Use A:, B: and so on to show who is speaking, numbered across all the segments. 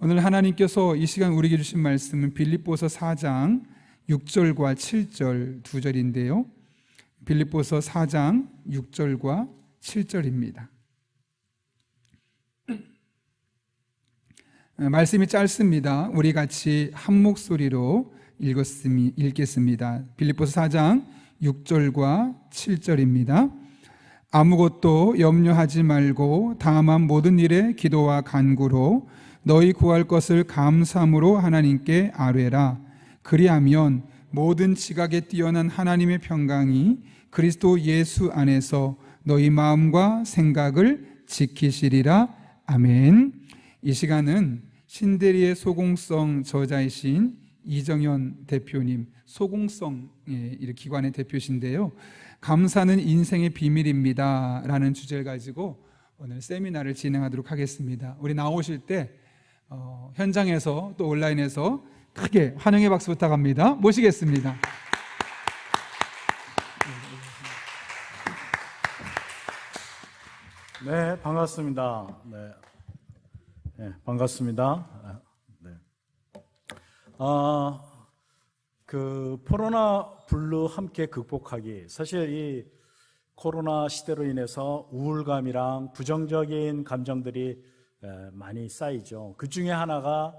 A: 오늘 하나님께서 이 시간 우리에게 주신 말씀은 빌립보서 4장 6절과 7절 두 절인데요. 빌립보서 4장 6절과 7절입니다. 말씀이 짧습니다. 우리 같이 한 목소리로 읽겠습니다. 빌립보서 4장 6절과 7절입니다. 아무것도 염려하지 말고 다만 모든 일에 기도와 간구로 너희 구할 것을 감사함으로 하나님께 아뢰라. 그리하면 모든 지각에 뛰어난 하나님의 평강이 그리스도 예수 안에서 너희 마음과 생각을 지키시리라. 아멘. 이 시간은 신대리의 소공성 저자이신 이정현 대표님, 소공성의 기관의 대표신데요, 감사는 인생의 비밀입니다 라는 주제를 가지고 오늘 세미나를 진행하도록 하겠습니다. 우리 나오실 때 현장에서 또 온라인에서 크게 환영의 박수 부탁합니다. 모시겠습니다.
B: 네, 반갑습니다. 네, 반갑습니다. 네. 그 코로나 블루 함께 극복하기. 사실 이 코로나 시대로 인해서 우울감이랑 부정적인 감정들이 많이 쌓이죠. 그 중에 하나가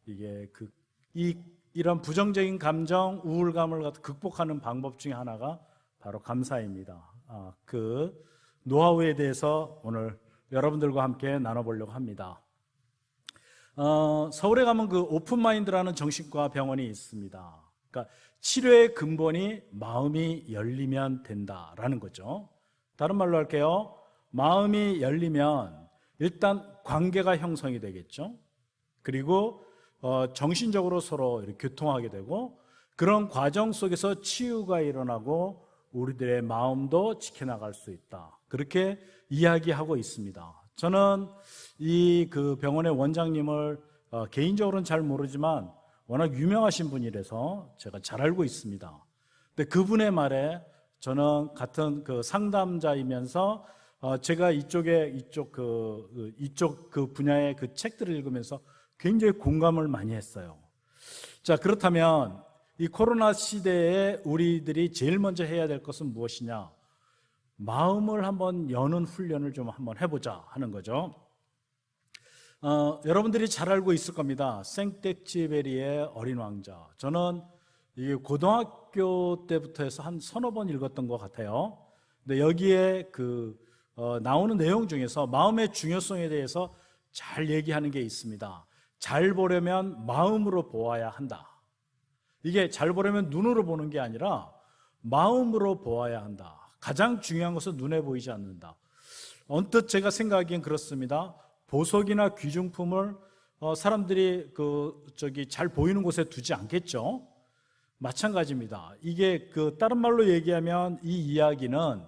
B: 이게 이런 부정적인 감정, 우울감을 극복하는 방법 중에 하나가 바로 감사입니다. 그 노하우에 대해서 오늘 여러분들과 함께 나눠보려고 합니다. 서울에 가면 그 오픈마인드라는 정신과 병원이 있습니다. 그러니까 치료의 근본이 마음이 열리면 된다라는 거죠. 다른 말로 할게요. 마음이 열리면 일단 관계가 형성이 되겠죠. 그리고 정신적으로 서로 이렇게 교통하게 되고, 그런 과정 속에서 치유가 일어나고 우리들의 마음도 지켜나갈 수 있다, 그렇게 이야기하고 있습니다. 저는 이 그 병원의 원장님을 개인적으로는 잘 모르지만 워낙 유명하신 분이라서 제가 잘 알고 있습니다. 근데 그분의 말에 저는 같은 그 상담자이면서 제가 이쪽 그 분야의 그 책들을 읽으면서 굉장히 공감을 많이 했어요. 자, 그렇다면 이 코로나 시대에 우리들이 제일 먼저 해야 될 것은 무엇이냐? 마음을 한번 여는 훈련을 좀 한번 해보자 하는 거죠. 여러분들이 잘 알고 있을 겁니다. 생텍쥐베리의 어린 왕자. 저는 이게 고등학교 때부터 해서 한 서너 번 읽었던 것 같아요. 근데 여기에 나오는 내용 중에서 마음의 중요성에 대해서 잘 얘기하는 게 있습니다. 잘 보려면 마음으로 보아야 한다. 이게 잘 보려면 눈으로 보는 게 아니라 마음으로 보아야 한다. 가장 중요한 것은 눈에 보이지 않는다. 언뜻 제가 생각하기엔 그렇습니다. 보석이나 귀중품을 사람들이 잘 보이는 곳에 두지 않겠죠. 마찬가지입니다. 이게 다른 말로 얘기하면 이 이야기는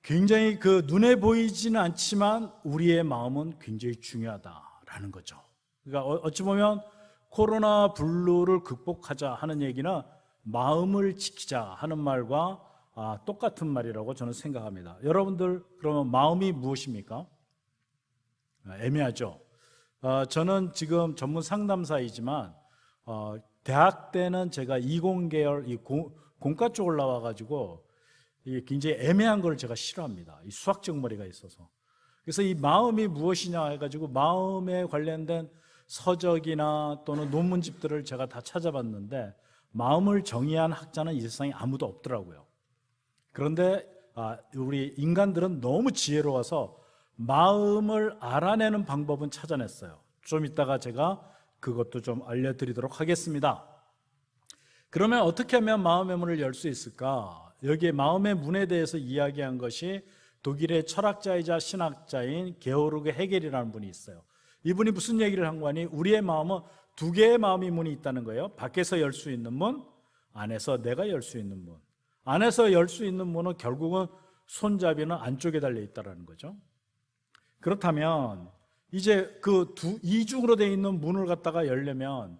B: 굉장히 눈에 보이지는 않지만 우리의 마음은 굉장히 중요하다라는 거죠. 그러니까 어찌 보면 코로나 블루를 극복하자 하는 얘기는 마음을 지키자 하는 말과 똑같은 말이라고 저는 생각합니다. 여러분들, 그러면 마음이 무엇입니까? 애매하죠. 저는 지금 전문 상담사이지만 대학 때는 제가 이공계열 공과 쪽을 나와가지고 이게 굉장히 애매한 걸 제가 싫어합니다. 이 수학적 머리가 있어서. 그래서 이 마음이 무엇이냐 해가지고 마음에 관련된 서적이나 또는 논문집들을 제가 다 찾아봤는데 마음을 정의한 학자는 이 세상에 아무도 없더라고요. 그런데 우리 인간들은 너무 지혜로워서 마음을 알아내는 방법은 찾아냈어요. 좀 이따가 제가 그것도 좀 알려드리도록 하겠습니다. 그러면 어떻게 하면 마음의 문을 열 수 있을까? 여기에 마음의 문에 대해서 이야기한 것이 독일의 철학자이자 신학자인 게오르그 헤겔이라는 분이 있어요. 이분이 무슨 얘기를 한 거니? 우리의 마음은 두 개의 마음의 문이 있다는 거예요. 밖에서 열 수 있는 문, 안에서 내가 열 수 있는 문. 안에서 열 수 있는 문은 결국은 손잡이는 안쪽에 달려 있다는 거죠. 그렇다면 이제 이중으로 되어 있는 문을 갖다가 열려면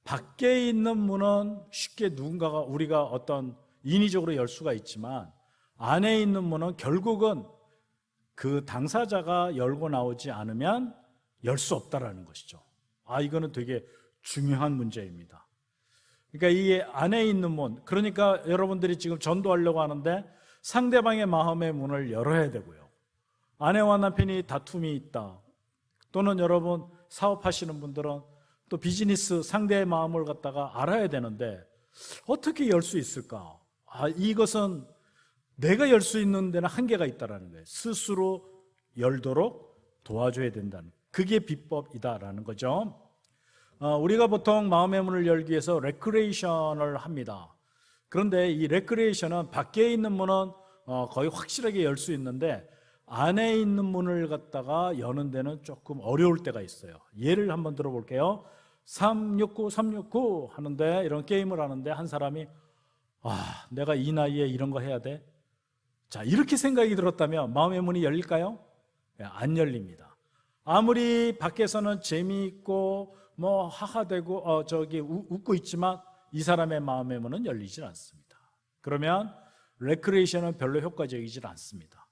B: 밖에 있는 문은 쉽게 누군가가 우리가 어떤 인위적으로 열 수가 있지만 안에 있는 문은 결국은 그 당사자가 열고 나오지 않으면 열 수 없다라는 것이죠. 이거는 되게 중요한 문제입니다. 그러니까 이 안에 있는 문, 그러니까 여러분들이 지금 전도하려고 하는데 상대방의 마음의 문을 열어야 되고요. 아내와 남편이 다툼이 있다, 또는 여러분 사업하시는 분들은 또 비즈니스 상대의 마음을 갖다가 알아야 되는데 어떻게 열 수 있을까? 이것은 내가 열 수 있는 데는 한계가 있다라는 거예요. 스스로 열도록 도와줘야 된다는, 그게 비법이다라는 거죠. 우리가 보통 마음의 문을 열기 위해서 레크레이션을 합니다. 그런데 이 레크레이션은 밖에 있는 문은 거의 확실하게 열 수 있는데 안에 있는 문을 갖다가 여는 데는 조금 어려울 때가 있어요. 예를 한번 들어볼게요. 369 369 하는데, 이런 게임을 하는데 한 사람이 내가 이 나이에 이런 거 해야 돼? 자, 이렇게 생각이 들었다면 마음의 문이 열릴까요? 안 열립니다. 아무리 밖에서는 재미있고 뭐 하하대고 웃고 있지만 이 사람의 마음의 문은 열리질 않습니다. 그러면 레크레이션은 별로 효과적이질 않습니다.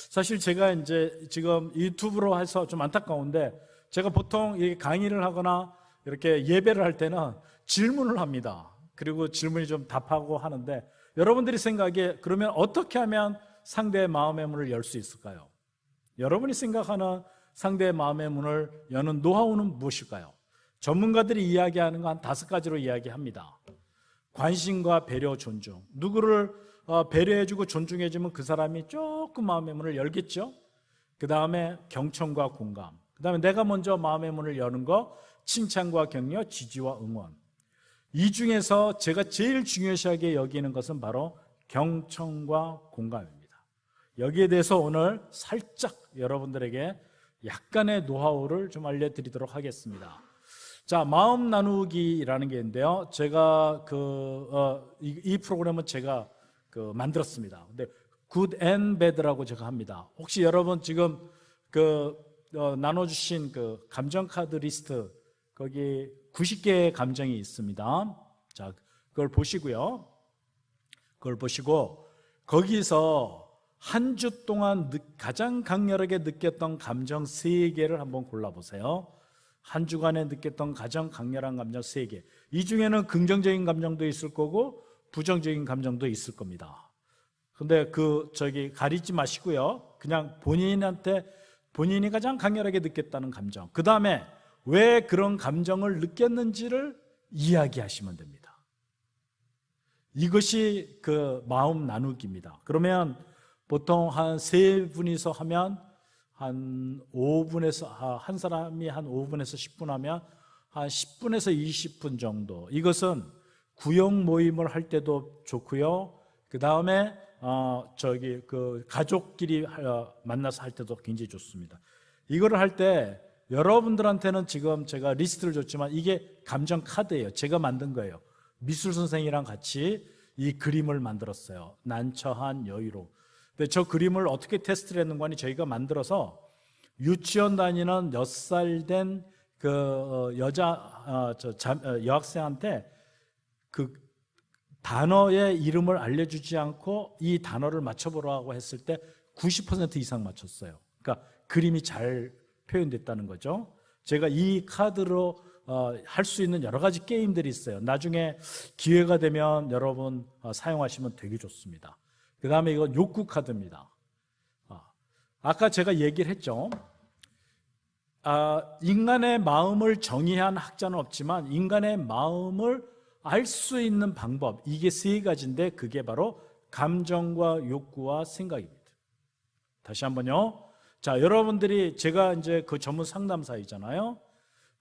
B: 사실 제가 이제 지금 유튜브로 해서 좀 안타까운데, 제가 보통 이 강의를 하거나 이렇게 예배를 할 때는 질문을 합니다. 그리고 질문이 좀 답하고 하는데, 여러분들이 생각에 그러면 어떻게 하면 상대의 마음의 문을 열 수 있을까요? 여러분이 생각하는 상대의 마음의 문을 여는 노하우는 무엇일까요? 전문가들이 이야기하는 거 한 5가지로 이야기합니다. 관심과 배려, 존중. 누구를 배려해주고 존중해주면 그 사람이 조금 마음의 문을 열겠죠. 그 다음에 경청과 공감. 그 다음에 내가 먼저 마음의 문을 여는 거, 칭찬과 격려, 지지와 응원. 이 중에서 제가 제일 중요시하게 여기는 것은 바로 경청과 공감입니다. 여기에 대해서 오늘 살짝 여러분들에게 약간의 노하우를 좀 알려드리도록 하겠습니다. 자, 마음 나누기라는 게 있는데요. 제가 이 프로그램은 제가 만들었습니다. 근데 Good and Bad라고 제가 합니다. 혹시 여러분 지금 나눠주신 감정 카드 리스트, 거기 90개의 감정이 있습니다. 자, 그걸 보시고요. 그걸 보시고 거기서 한 주 동안 가장 강렬하게 느꼈던 감정 3개를 한번 골라보세요. 한 주간에 느꼈던 가장 강렬한 감정 3개. 이 중에는 긍정적인 감정도 있을 거고 부정적인 감정도 있을 겁니다. 근데 가리지 마시고요. 그냥 본인이 가장 강렬하게 느꼈다는 감정, 그 다음에 왜 그런 감정을 느꼈는지를 이야기하시면 됩니다. 이것이 마음 나누기입니다. 그러면 보통 한 3분이서 하면 한 5분에서 한 사람이 한 5분에서 10분 하면 한 10분에서 20분 정도. 이것은 구역 모임을 할 때도 좋고요. 그 다음에 가족끼리 만나서 할 때도 굉장히 좋습니다. 이거를 할 때 여러분들한테는 지금 제가 리스트를 줬지만 이게 감정 카드예요. 제가 만든 거예요. 미술 선생이랑 같이 이 그림을 만들었어요. 난처한 여유로. 근데 저 그림을 어떻게 테스트를 했는가 하니, 저희가 만들어서 유치원 다니는 6살 된 여학생한테 단어의 이름을 알려주지 않고 이 단어를 맞춰보라고 했을 때 90% 이상 맞췄어요. 그러니까 그림이 잘 표현됐다는 거죠. 제가 이 카드로 할 수 있는 여러 가지 게임들이 있어요. 나중에 기회가 되면 여러분 사용하시면 되게 좋습니다. 그 다음에 이건 욕구 카드입니다. 아까 제가 얘기를 했죠. 인간의 마음을 정의한 학자는 없지만 인간의 마음을 알 수 있는 방법, 이게 3가지인데 그게 바로 감정과 욕구와 생각입니다. 다시 한번요. 자, 여러분들이, 제가 이제 전문 상담사이잖아요.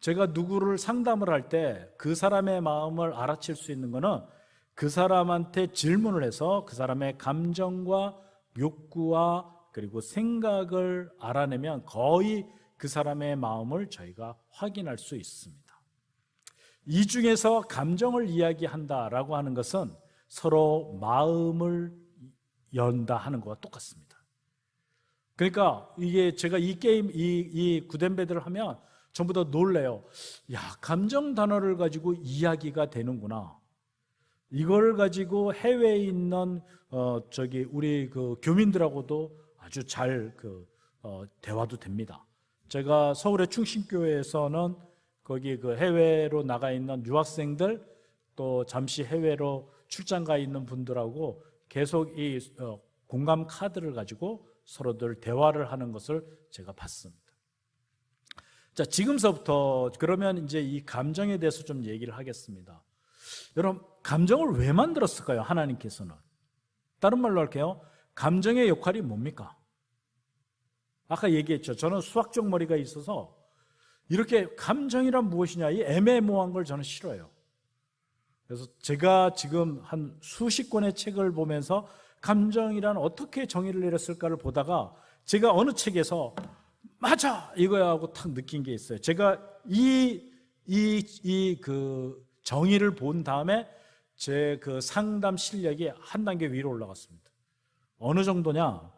B: 제가 누구를 상담을 할 때 그 사람의 마음을 알아챌 수 있는 거는 그 사람한테 질문을 해서 그 사람의 감정과 욕구와 그리고 생각을 알아내면 거의 그 사람의 마음을 저희가 확인할 수 있습니다. 이 중에서 감정을 이야기한다라고 하는 것은 서로 마음을 연다 하는 것과 똑같습니다. 그러니까 이게 제가 이 게임, 이 굿앤배드를 하면 전부 다 놀래요. 야, 감정 단어를 가지고 이야기가 되는구나. 이걸 가지고 해외에 있는 우리 교민들하고도 아주 잘 대화도 됩니다. 제가 서울의 충신교회에서는 거기 그 해외로 나가 있는 유학생들, 또 잠시 해외로 출장 가 있는 분들하고 계속 이 공감 카드를 가지고 서로들 대화를 하는 것을 제가 봤습니다. 자, 지금서부터 그러면 이제 이 감정에 대해서 좀 얘기를 하겠습니다. 여러분, 감정을 왜 만들었을까요? 하나님께서는. 다른 말로 할게요. 감정의 역할이 뭡니까? 아까 얘기했죠. 저는 수학적 머리가 있어서 이렇게 감정이란 무엇이냐, 이 애매모호한 걸 저는 싫어요. 그래서 제가 지금 한 수십 권의 책을 보면서 감정이란 어떻게 정의를 내렸을까를 보다가 제가 어느 책에서 맞아! 이거야 하고 탁 느낀 게 있어요. 제가 그 정의를 본 다음에 제 그 상담 실력이 한 단계 위로 올라갔습니다. 어느 정도냐?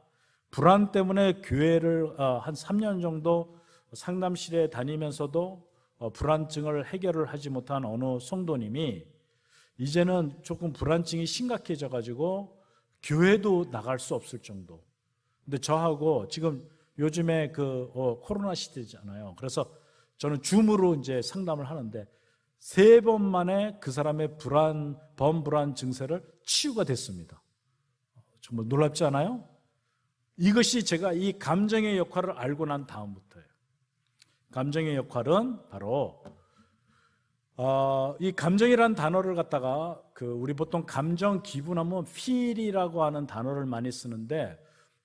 B: 불안 때문에 교회를 한 3년 정도 상담실에 다니면서도 불안증을 해결을 하지 못한 어느 성도님이 이제는 조금 불안증이 심각해져 가지고 교회도 나갈 수 없을 정도. 근데 저하고 지금 요즘에 그 코로나 시대잖아요. 그래서 저는 줌으로 이제 상담을 하는데 3번 만에 그 사람의 범불안 증세를 치유가 됐습니다. 정말 놀랍지 않아요? 이것이 제가 이 감정의 역할을 알고 난 다음부터예요. 감정의 역할은 바로 이 감정이라는 단어를 갖다가 우리 보통 감정 기분하면 feel이라고 하는 단어를 많이 쓰는데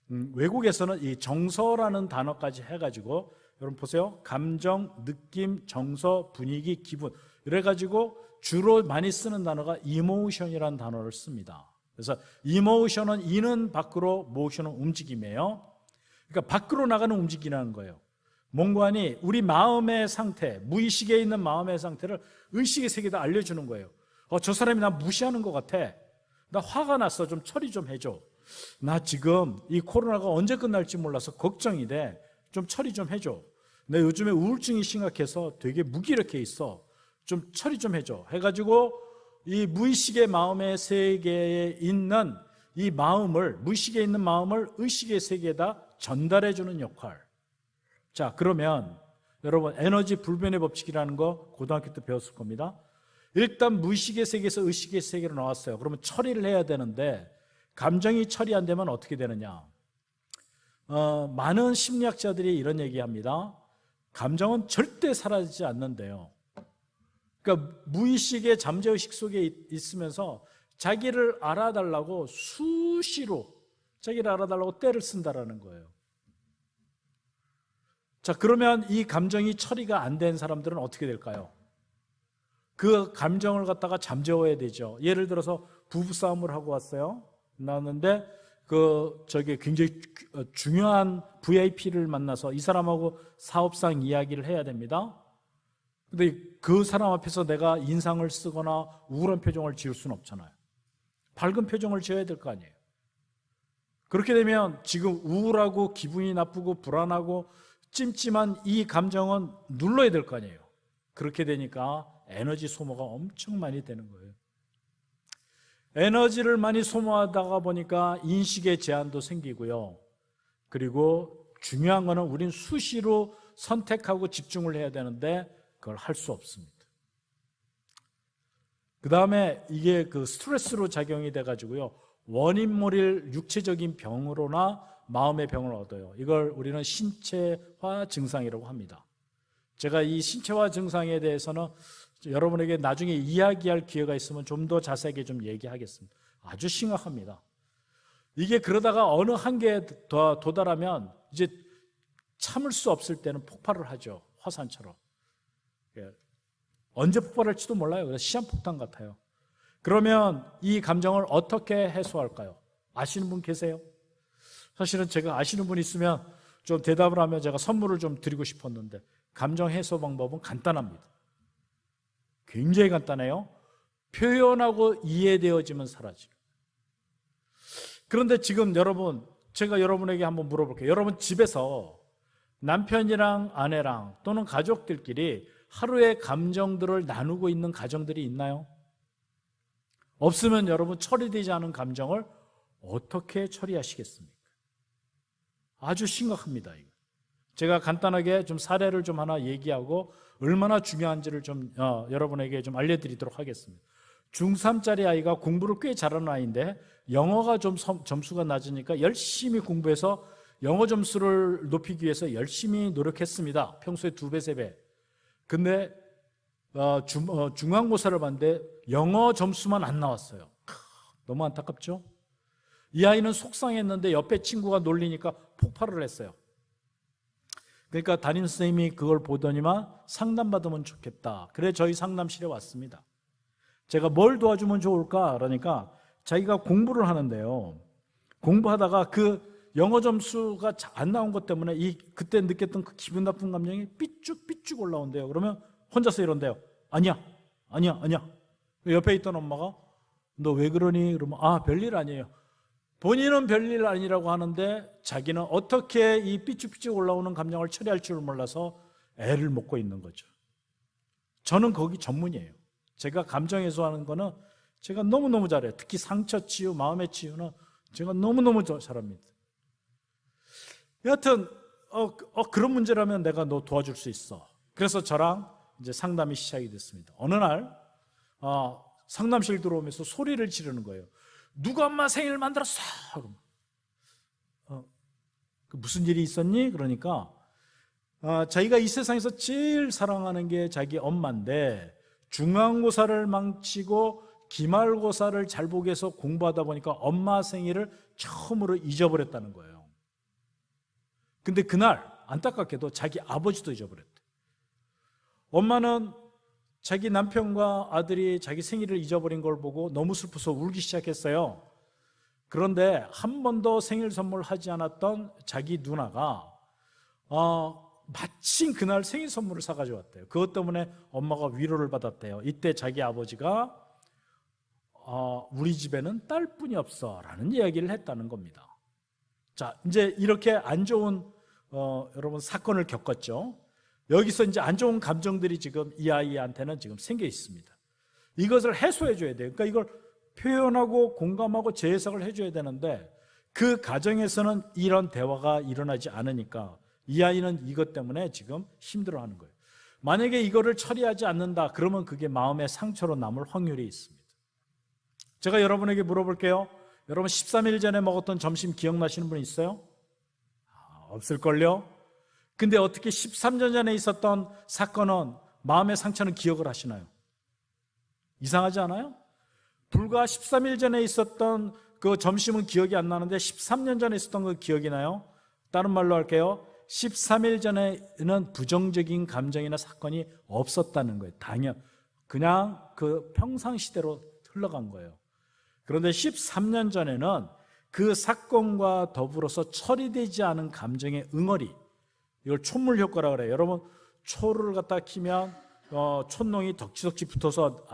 B: 외국에서는 이 정서라는 단어까지 해가지고 여러분 보세요. 감정, 느낌, 정서, 분위기, 기분 이래가지고 주로 많이 쓰는 단어가 emotion이라는 단어를 씁니다. 그래서 emotion은 이는 밖으로, motion은 움직임이에요. 그러니까 밖으로 나가는 움직이라는 거예요. 몽관이 우리 마음의 상태, 무의식에 있는 마음의 상태를 의식의 세계에다 알려주는 거예요. 저 사람이 나 무시하는 것 같아. 나 화가 났어. 좀 처리 좀 해줘. 나 지금 이 코로나가 언제 끝날지 몰라서 걱정이 돼. 좀 처리 좀 해줘. 내 요즘에 우울증이 심각해서 되게 무기력해 있어. 좀 처리 좀 해줘. 해가지고 이 무의식의 마음의 세계에 있는 이 마음을, 무의식에 있는 마음을 의식의 세계에다 전달해주는 역할. 자, 그러면 여러분 에너지 불변의 법칙이라는 거 고등학교 때 배웠을 겁니다. 일단 무의식의 세계에서 의식의 세계로 나왔어요. 그러면 처리를 해야 되는데 감정이 처리 안 되면 어떻게 되느냐? 많은 심리학자들이 이런 얘기합니다. 감정은 절대 사라지지 않는데요. 그러니까 무의식의 잠재의식 속에 있으면서 자기를 알아달라고 수시로 자기를 알아달라고 떼를 쓴다라는 거예요. 자, 그러면 이 감정이 처리가 안 된 사람들은 어떻게 될까요? 그 감정을 갖다가 잠재워야 되죠. 예를 들어서 부부싸움을 하고 왔어요. 나왔는데 굉장히 중요한 VIP를 만나서 이 사람하고 사업상 이야기를 해야 됩니다. 근데 그 사람 앞에서 내가 인상을 쓰거나 우울한 표정을 지을 수는 없잖아요. 밝은 표정을 지어야 될 거 아니에요. 그렇게 되면 지금 우울하고 기분이 나쁘고 불안하고 찜찜한 이 감정은 눌러야 될 거 아니에요. 그렇게 되니까 에너지 소모가 엄청 많이 되는 거예요. 에너지를 많이 소모하다가 보니까 인식의 제한도 생기고요. 그리고 중요한 거는 우린 수시로 선택하고 집중을 해야 되는데 그걸 할 수 없습니다. 그 다음에 이게 스트레스로 작용이 돼가지고요. 원인모를 육체적인 병으로나 마음의 병을 얻어요. 이걸 우리는 신체화 증상이라고 합니다. 제가 이 신체화 증상에 대해서는 여러분에게 나중에 이야기할 기회가 있으면 좀 더 자세하게 좀 얘기하겠습니다. 아주 심각합니다. 이게 그러다가 어느 한계에 도달하면 이제 참을 수 없을 때는 폭발을 하죠. 화산처럼. 언제 폭발할지도 몰라요. 그래서 시한폭탄 같아요. 그러면 이 감정을 어떻게 해소할까요? 아시는 분 계세요? 사실은 제가 아시는 분 있으면 좀 대답을 하면 제가 선물을 좀 드리고 싶었는데 감정 해소 방법은 간단합니다. 굉장히 간단해요. 표현하고 이해되어지면 사라지는. 그런데 지금 여러분, 제가 여러분에게 한번 물어볼게요. 여러분 집에서 남편이랑 아내랑 또는 가족들끼리 하루의 감정들을 나누고 있는 가정들이 있나요? 없으면 여러분 처리되지 않은 감정을 어떻게 처리하시겠습니까? 아주 심각합니다. 이거. 제가 간단하게 좀 사례를 좀 하나 얘기하고 얼마나 중요한지를 좀 여러분에게 좀 알려드리도록 하겠습니다. 중3짜리 아이가 공부를 꽤 잘하는 아이인데 영어가 좀 점수가 낮으니까 열심히 공부해서 영어 점수를 높이기 위해서 열심히 노력했습니다. 평소에 2배, 3배. 근데 중간고사를 봤는데 영어 점수만 안 나왔어요. 너무 안타깝죠? 이 아이는 속상했는데 옆에 친구가 놀리니까 폭발을 했어요. 그러니까 담임선생님이 그걸 보더니만 상담받으면 좋겠다. 그래 저희 상담실에 왔습니다. 제가 뭘 도와주면 좋을까? 그러니까 자기가 공부를 하는데요. 공부하다가 그 영어 점수가 안 나온 것 때문에 그때 느꼈던 그 기분 나쁜 감정이 삐쭉 올라온대요. 그러면 혼자서 이런대요. 아니야. 옆에 있던 엄마가 너 왜 그러니? 그러면 별일 아니에요. 본인은 별일 아니라고 하는데 자기는 어떻게 이 삐쭉삐쭉 올라오는 감정을 처리할 줄 몰라서 애를 먹고 있는 거죠. 저는 거기 전문이에요. 제가 감정 해소하는 거는 제가 너무너무 잘해요. 특히 상처 치유, 마음의 치유는 제가 너무너무 잘합니다. 여하튼 그런 문제라면 내가 너 도와줄 수 있어. 그래서 저랑 이제 상담이 시작이 됐습니다. 어느 날 상담실 들어오면서 소리를 지르는 거예요. 누가 엄마 생일 만들었어? 무슨 일이 있었니? 그러니까 자기가 이 세상에서 제일 사랑하는 게 자기 엄마인데 중간고사를 망치고 기말고사를 잘 보기 위해서 공부하다 보니까 엄마 생일을 처음으로 잊어버렸다는 거예요. 근데 그날 안타깝게도 자기 아버지도 잊어버렸대. 엄마는 자기 남편과 아들이 자기 생일을 잊어버린 걸 보고 너무 슬퍼서 울기 시작했어요. 그런데 한 번도 생일 선물하지 않았던 자기 누나가 마침 그날 생일 선물을 사가지고 왔대요. 그것 때문에 엄마가 위로를 받았대요. 이때 자기 아버지가 우리 집에는 딸뿐이 없어 라는 이야기를 했다는 겁니다. 자, 이제 이렇게 안 좋은 여러분 사건을 겪었죠. 여기서 이제 안 좋은 감정들이 지금 이 아이한테는 지금 생겨 있습니다. 이것을 해소해 줘야 돼요. 그러니까 이걸 표현하고 공감하고 재해석을 해줘야 되는데 그 가정에서는 이런 대화가 일어나지 않으니까 이 아이는 이것 때문에 지금 힘들어하는 거예요. 만약에 이거를 처리하지 않는다 그러면 그게 마음의 상처로 남을 확률이 있습니다. 제가 여러분에게 물어볼게요. 여러분 13일 전에 먹었던 점심 기억나시는 분 있어요? 없을걸요? 근데 어떻게 13년 전에 있었던 사건은 마음의 상처는 기억을 하시나요? 이상하지 않아요? 불과 13일 전에 있었던 그 점심은 기억이 안 나는데 13년 전에 있었던 거 기억이 나요? 다른 말로 할게요. 13일 전에는 부정적인 감정이나 사건이 없었다는 거예요. 그냥 그 평상시대로 흘러간 거예요. 그런데 13년 전에는 그 사건과 더불어서 처리되지 않은 감정의 응어리, 이걸 촛물 효과라고 그래요. 여러분 초를 갖다 키면 촛농이 덕지덕지 붙어서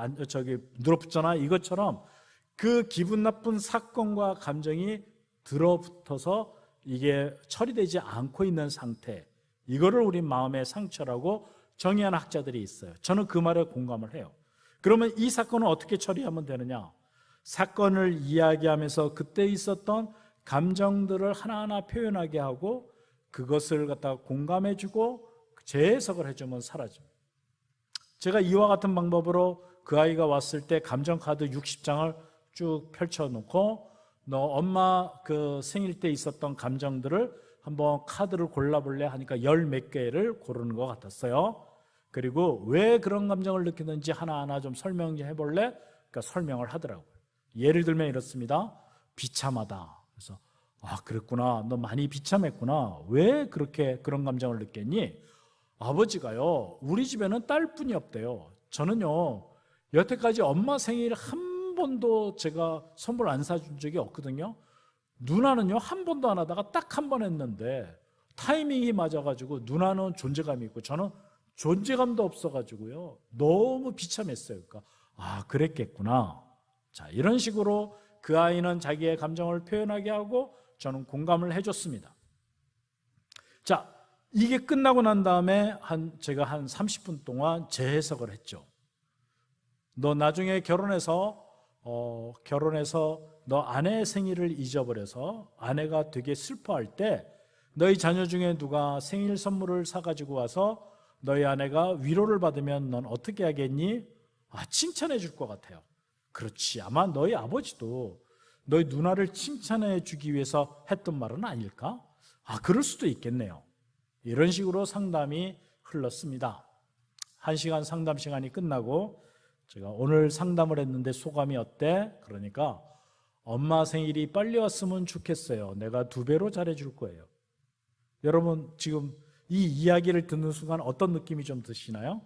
B: 늘어붙잖아. 이것처럼 그 기분 나쁜 사건과 감정이 들어붙어서 이게 처리되지 않고 있는 상태, 이거를 우리 마음의 상처라고 정의하는 학자들이 있어요. 저는 그 말에 공감을 해요. 그러면 이 사건을 어떻게 처리하면 되느냐? 사건을 이야기하면서 그때 있었던 감정들을 하나하나 표현하게 하고 그것을 갖다가 공감해주고 재해석을 해주면 사라집니다. 제가 이와 같은 방법으로 그 아이가 왔을 때 감정카드 60장을 쭉 펼쳐놓고 너 엄마 그 생일 때 있었던 감정들을 한번 카드를 골라볼래 하니까 10몇 개를 고르는 것 같았어요. 그리고 왜 그런 감정을 느끼는지 하나하나 좀 설명 좀 해볼래? 그러니까 설명을 하더라고요. 예를 들면 이렇습니다. 비참하다. 그래서 그랬구나. 너 많이 비참했구나. 왜 그렇게 그런 감정을 느꼈니? 아버지가요, 우리 집에는 딸뿐이 없대요. 저는요, 여태까지 엄마 생일 한 번도 제가 선물 안 사준 적이 없거든요. 누나는요, 한 번도 안 하다가 딱 한 번 했는데 타이밍이 맞아가지고 누나는 존재감이 있고 저는 존재감도 없어가지고요, 너무 비참했어요. 그러니까 그랬겠구나. 자, 이런 식으로 그 아이는 자기의 감정을 표현하게 하고 저는 공감을 해줬습니다. 자, 이게 끝나고 난 다음에 제가 한 30분 동안 재해석을 했죠. 너 나중에 결혼해서 너 아내의 생일을 잊어버려서 아내가 되게 슬퍼할 때 너희 자녀 중에 누가 생일 선물을 사가지고 와서 너희 아내가 위로를 받으면 넌 어떻게 하겠니? 칭찬해 줄 것 같아요. 그렇지. 아마 너희 아버지도 너희 누나를 칭찬해 주기 위해서 했던 말은 아닐까? 그럴 수도 있겠네요. 이런 식으로 상담이 흘렀습니다. 1시간 상담 시간이 끝나고 제가 오늘 상담을 했는데 소감이 어때? 그러니까 엄마 생일이 빨리 왔으면 좋겠어요. 내가 2배로 잘해줄 거예요. 여러분 지금 이 이야기를 듣는 순간 어떤 느낌이 좀 드시나요?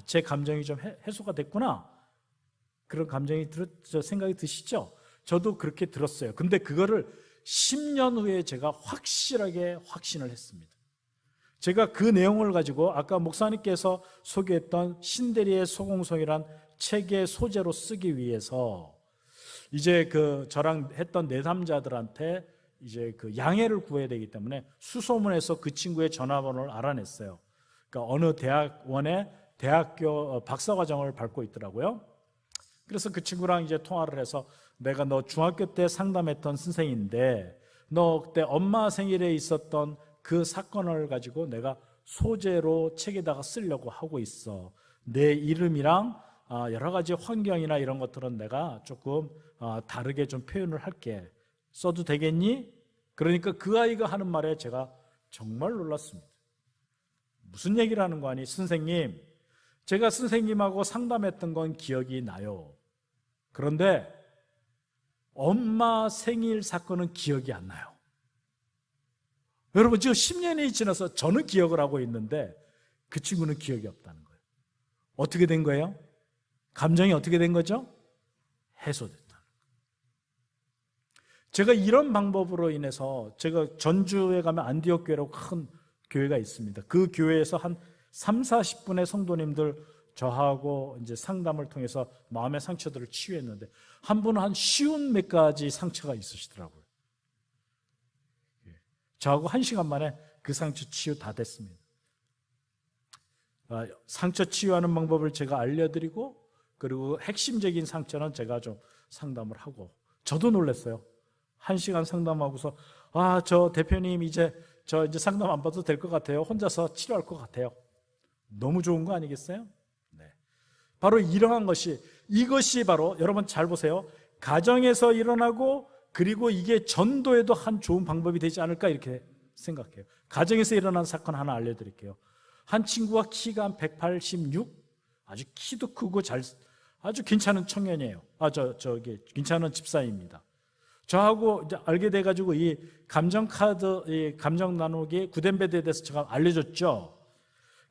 B: 제 감정이 좀 해소가 됐구나. 그런 감정이 생각이 드시죠? 저도 그렇게 들었어요. 근데 그거를 10년 후에 제가 확실하게 확신을 했습니다. 제가 그 내용을 가지고 아까 목사님께서 소개했던 신대리의 소공성이란 책의 소재로 쓰기 위해서 이제 저랑 했던 내담자들한테 이제 양해를 구해야 되기 때문에 수소문해서 그 친구의 전화번호를 알아냈어요. 그러니까 어느 대학원에 대학교 박사과정을 밟고 있더라고요. 그래서 그 친구랑 이제 통화를 해서 내가 너 중학교 때 상담했던 선생인데 너 그때 엄마 생일에 있었던 그 사건을 가지고 내가 소재로 책에다가 쓰려고 하고 있어. 내 이름이랑 여러 가지 환경이나 이런 것들은 내가 조금 다르게 좀 표현을 할게. 써도 되겠니? 그러니까 그 아이가 하는 말에 제가 정말 놀랐습니다. 무슨 얘기를 하는 거 아니? 선생님, 제가 선생님하고 상담했던 건 기억이 나요. 그런데 엄마 생일 사건은 기억이 안 나요. 여러분 지금 10년이 지나서 저는 기억을 하고 있는데 그 친구는 기억이 없다는 거예요. 어떻게 된 거예요? 감정이 어떻게 된 거죠? 해소됐다는 거예요. 제가 이런 방법으로 인해서 제가 전주에 가면 안디옥 교회라고 큰 교회가 있습니다. 그 교회에서 한 30-40분의 성도님들 저하고 이제 상담을 통해서 마음의 상처들을 치유했는데 한 분은 한 쉬운 몇 가지 상처가 있으시더라고요. 저하고 1시간 만에 그 상처 치유 다 됐습니다. 상처 치유하는 방법을 제가 알려드리고 그리고 핵심적인 상처는 제가 좀 상담을 하고 저도 놀랐어요. 1시간 상담하고서 저 대표님 이제 상담 안 받아도 될 것 같아요. 혼자서 치료할 것 같아요. 너무 좋은 거 아니겠어요? 네. 바로 이러한 이것이 바로 여러분 잘 보세요. 가정에서 일어나고 그리고 이게 전도에도 한 좋은 방법이 되지 않을까 이렇게 생각해요. 가정에서 일어난 사건 하나 알려드릴게요. 한 친구가 키가 한 186, 아주 키도 크고 아주 괜찮은 청년이에요. 괜찮은 집사입니다. 저하고 이제 알게 돼가지고 이 감정카드, 이 감정 나누기 구덴베드에 대해서 제가 알려줬죠.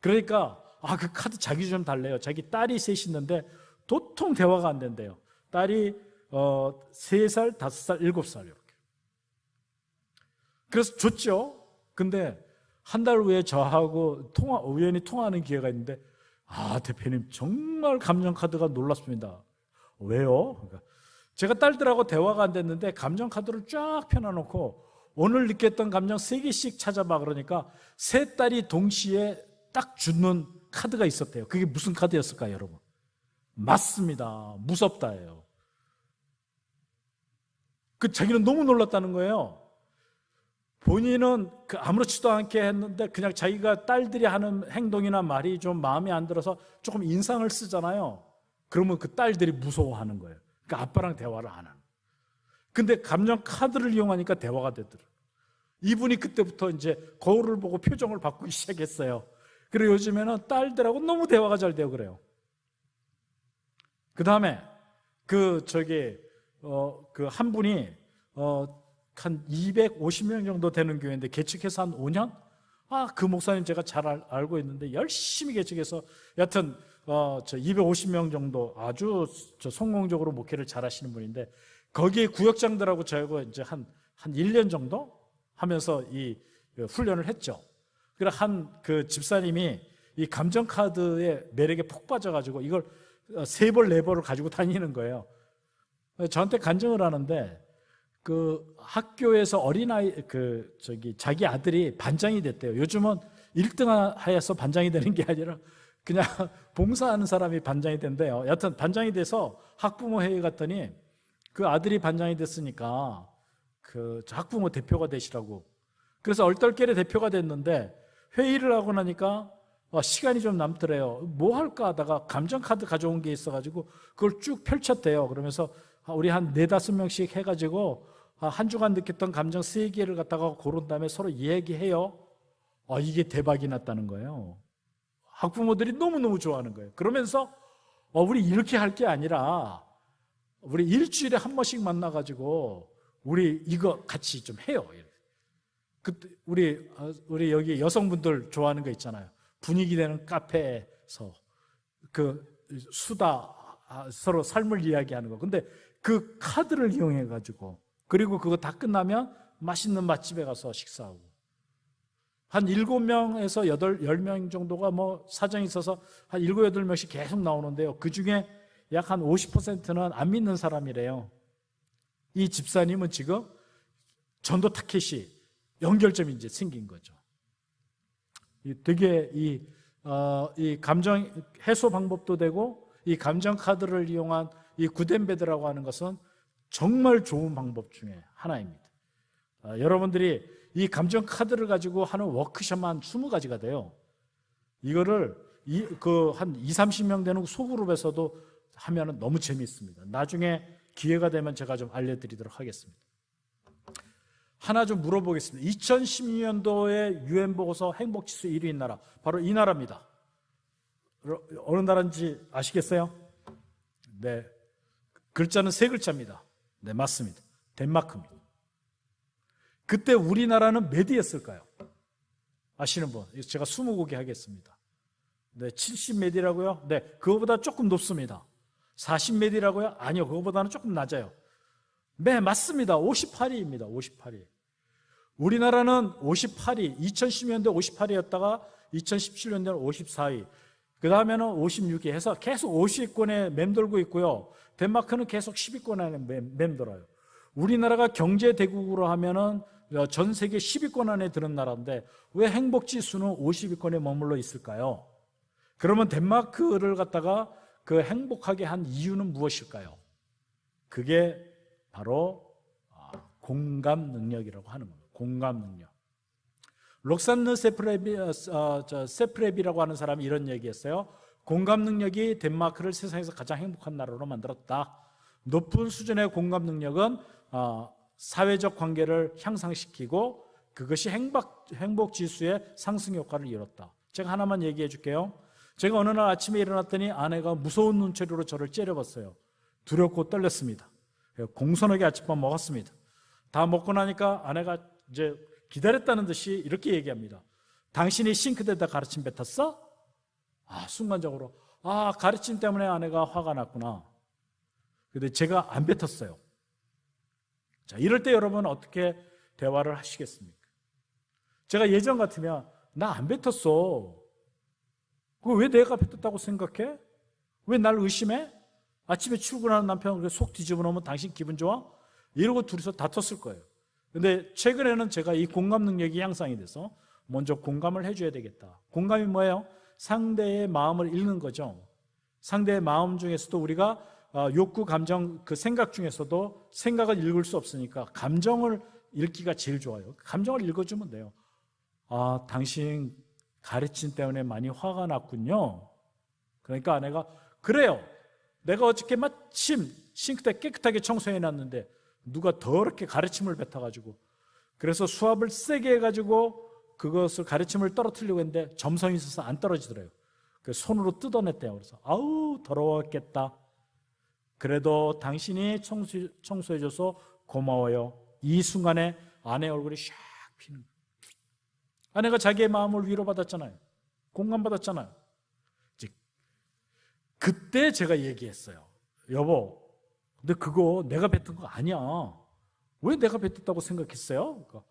B: 그러니까 그 카드 자기 좀 달래요. 자기 딸이 셋이 있는데 도통 대화가 안 된대요. 딸이 3살, 5살, 7살 이렇게. 그래서 줬죠. 근데 한 달 후에 저하고 우연히 통화하는 기회가 있는데 대표님 정말 감정카드가 놀랐습니다. 왜요? 그러니까 제가 딸들하고 대화가 안 됐는데 감정카드를 쫙 펴놔놓고 오늘 느꼈던 감정 3개씩 찾아봐 그러니까 세 딸이 동시에 딱 주는 카드가 있었대요. 그게 무슨 카드였을까요, 여러분? 맞습니다. 무섭다예요. 자기는 너무 놀랐다는 거예요. 본인은 아무렇지도 않게 했는데 그냥 자기가 딸들이 하는 행동이나 말이 좀 마음에 안 들어서 조금 인상을 쓰잖아요. 그러면 그 딸들이 무서워하는 거예요. 그러니까 아빠랑 대화를 안 하는 거예요. 근데 감정 카드를 이용하니까 대화가 되더라고요. 이분이 그때부터 이제 거울을 보고 표정을 바꾸기 시작했어요. 그리고 요즘에는 딸들하고 너무 대화가 잘 돼요. 그래요. 그 다음에 한 분이 한 250명 정도 되는 교회인데 개척해서 한 5년? 그 목사님 제가 잘 알고 있는데 열심히 개척해서 여하튼 250명 정도 아주 성공적으로 목회를 잘 하시는 분인데 거기에 구역장들하고 저하고 이제 한 1년 정도 하면서 이 훈련을 했죠. 그래 그 집사님이 이 감정카드의 매력에 푹 빠져가지고 이걸 3벌, 4벌을 가지고 다니는 거예요. 저한테 간증을 하는데 학교에서 어린아이 자기 아들이 반장이 됐대요. 요즘은 1등 하여서 반장이 되는 게 아니라 그냥 봉사하는 사람이 반장이 된대요. 여하튼 반장이 돼서 학부모 회의 갔더니 그 아들이 반장이 됐으니까 학부모 대표가 되시라고. 그래서 얼떨결에 대표가 됐는데 회의를 하고 나니까 시간이 좀 남더래요. 뭐 할까 하다가 감정카드 가져온 게 있어가지고 그걸 쭉 펼쳤대요. 그러면서 우리 한 4-5명씩 해가지고 한 주간 느꼈던 감정 3개를 갖다가 고른 다음에 서로 얘기해요. 이게 대박이 났다는 거예요. 학부모들이 너무너무 좋아하는 거예요. 그러면서 우리 이렇게 할 게 아니라 우리 일주일에 한 번씩 만나가지고 우리 이거 같이 좀 해요. 그때 우리 여기 여성분들 좋아하는 거 있잖아요. 분위기 되는 카페에서 그 수다 서로 삶을 이야기하는 거. 근데 그 카드를 이용해 가지고 그리고 그거 다 끝나면 맛있는 맛집에 가서 식사하고 한 7명에서 10명 정도가 뭐 사정이 있어서 한 7, 8명씩 계속 나오는데요. 그중에 약 한 50%는 안 믿는 사람이래요. 이 집사님은 지금 전도 타켓이 연결점이 이제 생긴 거죠. 되게 이 감정 해소 방법도 되고 이 감정 카드를 이용한 이 구덴베드라고 하는 것은 정말 좋은 방법 중에 하나입니다. 여러분들이 이 감정 카드를 가지고 하는 워크숍만 20가지가 돼요. 이거를 한 20-30명 되는 소그룹에서도 하면 너무 재미있습니다. 나중에 기회가 되면 제가 좀 알려드리도록 하겠습니다. 하나 좀 물어보겠습니다. 2012년도에 UN 보고서 행복지수 1위인 나라 바로 이 나라입니다. 어느 나라인지 아시겠어요? 네, 글자는 3글자입니다. 네, 맞습니다. 덴마크입니다. 그때 우리나라는 몇 위였을까요? 아시는 분? 제가 20곡에 하겠습니다. 네, 70몇 위라고요? 네, 그거보다 조금 높습니다. 40몇 위라고요? 아니요, 그거보다는 조금 낮아요. 네, 맞습니다. 58위입니다. 58위. 우리나라는 58위, 2010년대 58위였다가 2017년대는 54위, 그 다음에는 56위 해서 계속 50위권에 맴돌고 있고요. 덴마크는 계속 10위권 안에 맴돌아요. 우리나라가 경제대국으로 하면은 전 세계 10위권 안에 드는 나라인데 왜 행복지수는 50위권에 머물러 있을까요? 그러면 덴마크를 갖다가 그 행복하게 한 이유는 무엇일까요? 그게 바로 공감 능력이라고 하는 겁니다. 공감 능력. 록산느 세프레비라고 하는 사람이 이런 얘기했어요. 공감 능력이 덴마크를 세상에서 가장 행복한 나라로 만들었다. 높은 수준의 공감 능력은 사회적 관계를 향상시키고 그것이 행복 지수의 상승 효과를 이뤘다. 제가 하나만 얘기해 줄게요. 제가 어느 날 아침에 일어났더니 아내가 무서운 눈초리로 저를 째려봤어요. 두렵고 떨렸습니다. 공손하게 아침밥 먹었습니다. 다 먹고 나니까 아내가 이제 기다렸다는 듯이 이렇게 얘기합니다. 당신이 싱크대에다 가르침 뱉었어? 순간적으로 가르침 때문에 아내가 화가 났구나. 근데 제가 안 뱉었어요. 자, 이럴 때 여러분 어떻게 대화를 하시겠습니까? 제가 예전 같으면 나 안 뱉었어. 그거 왜 내가 뱉었다고 생각해? 왜 날 의심해? 아침에 출근하는 남편 속 뒤집어 놓으면 당신 기분 좋아? 이러고 둘이서 다퉜을 거예요. 근데 최근에는 제가 이 공감 능력이 향상이 돼서 먼저 공감을 해줘야 되겠다. 공감이 뭐예요? 상대의 마음을 읽는 거죠. 상대의 마음 중에서도 우리가 욕구, 감정, 그 생각 중에서도 생각을 읽을 수 없으니까 감정을 읽기가 제일 좋아요. 감정을 읽어주면 돼요. 당신 가르침 때문에 많이 화가 났군요. 그러니까 아내가 그래요. 내가 어저께 마침 싱크대 깨끗하게 청소해놨는데 누가 더럽게 가르침을 뱉어가지고 그래서 수압을 세게 해가지고 그것을 가르침을 떨어뜨리려고 했는데 점성이 있어서 안 떨어지더래요. 그래서 손으로 뜯어냈대요. 그래서 아우 더러웠겠다. 그래도 당신이 청소해줘서 고마워요. 이 순간에 아내 얼굴이 샥 피는 거예요. 아내가 자기의 마음을 위로받았잖아요. 공감받았잖아요. 그때 제가 얘기했어요. 여보, 근데 그거 내가 뱉은 거 아니야. 왜 내가 뱉었다고 생각했어요? 그러니까,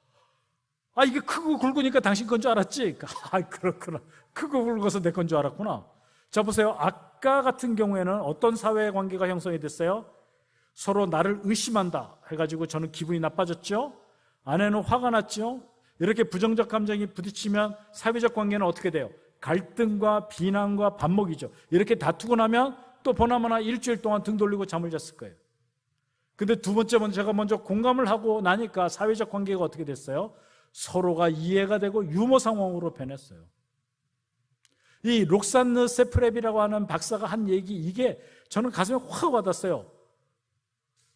B: 이게 크고 굵으니까 당신 건 줄 알았지? 그러니까, 그렇구나. 크고 굵어서 내 건 줄 알았구나. 자, 보세요. 아까 같은 경우에는 어떤 사회관계가 형성이 됐어요? 서로 나를 의심한다 해가지고 저는 기분이 나빠졌죠? 아내는 화가 났죠? 이렇게 부정적 감정이 부딪히면 사회적 관계는 어떻게 돼요? 갈등과 비난과 반목이죠. 이렇게 다투고 나면 또 보나마나 일주일 동안 등 돌리고 잠을 잤을 거예요. 근데 두 번째 제가 먼저 공감을 하고 나니까 사회적 관계가 어떻게 됐어요? 서로가 이해가 되고 유머 상황으로 변했어요. 이 록산느 세프랩이라고 하는 박사가 한 얘기, 이게 저는 가슴에 확 와닿았어요.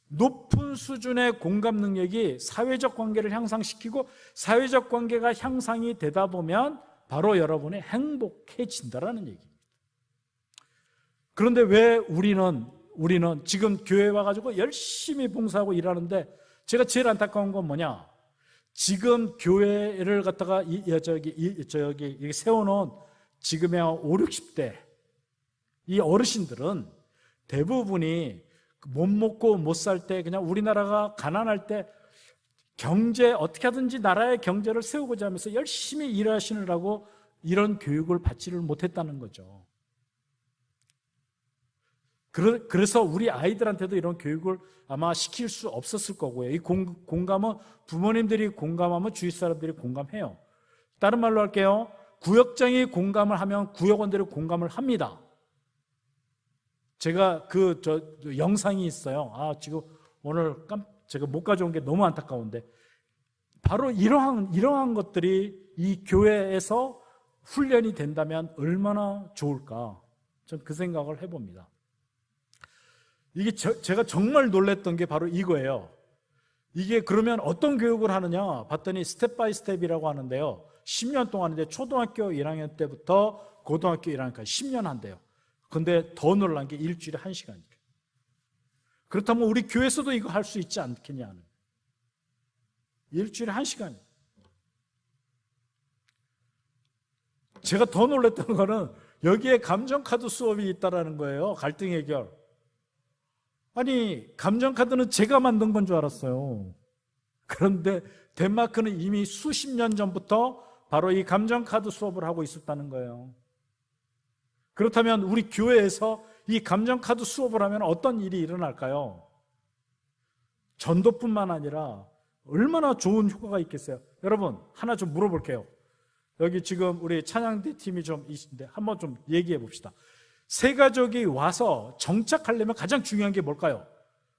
B: 높은 수준의 공감 능력이 사회적 관계를 향상시키고 사회적 관계가 향상이 되다 보면 바로 여러분이 행복해진다라는 얘기입니다. 그런데 왜 우리는 지금 교회에 와가지고 열심히 봉사하고 일하는데, 제가 제일 안타까운 건 뭐냐? 지금 교회를 갖다가 저기 세워놓은 지금의 5, 60대 이 어르신들은 대부분이 못 먹고 못 살 때, 그냥 우리나라가 가난할 때 경제 어떻게 하든지 나라의 경제를 세우고자 하면서 열심히 일하시느라고 이런 교육을 받지를 못했다는 거죠. 그래서 우리 아이들한테도 이런 교육을 아마 시킬 수 없었을 거고요. 이 공감은 부모님들이 공감하면 주위 사람들이 공감해요. 다른 말로 할게요. 구역장이 공감을 하면 구역원들이 공감을 합니다. 제가 영상이 있어요. 지금 오늘 제가 못 가져온 게 너무 안타까운데, 바로 이러한 것들이 이 교회에서 훈련이 된다면 얼마나 좋을까? 전 그 생각을 해봅니다. 이게 제가 정말 놀랬던 게 바로 이거예요. 이게 그러면 어떤 교육을 하느냐 봤더니 스텝 바이 스텝이라고 하는데요. 10년 동안 하는데 초등학교 1학년 때부터 고등학교 1학년까지 10년 한대요. 근데 더 놀란 게 일주일에 1시간이래요. 그렇다면 우리 교회에서도 이거 할 수 있지 않겠냐는. 일주일에 1시간. 제가 더 놀랐던 거는 여기에 감정카드 수업이 있다라는 거예요. 갈등 해결. 아니, 감정카드는 제가 만든 건 줄 알았어요. 그런데 덴마크는 이미 수십 년 전부터 바로 이 감정카드 수업을 하고 있었다는 거예요. 그렇다면 우리 교회에서 이 감정카드 수업을 하면 어떤 일이 일어날까요? 전도뿐만 아니라 얼마나 좋은 효과가 있겠어요? 여러분, 하나 좀 물어볼게요. 여기 지금 우리 찬양대 팀이 좀 있는데 한번 좀 얘기해 봅시다. 세 가족이 와서 정착하려면 가장 중요한 게 뭘까요?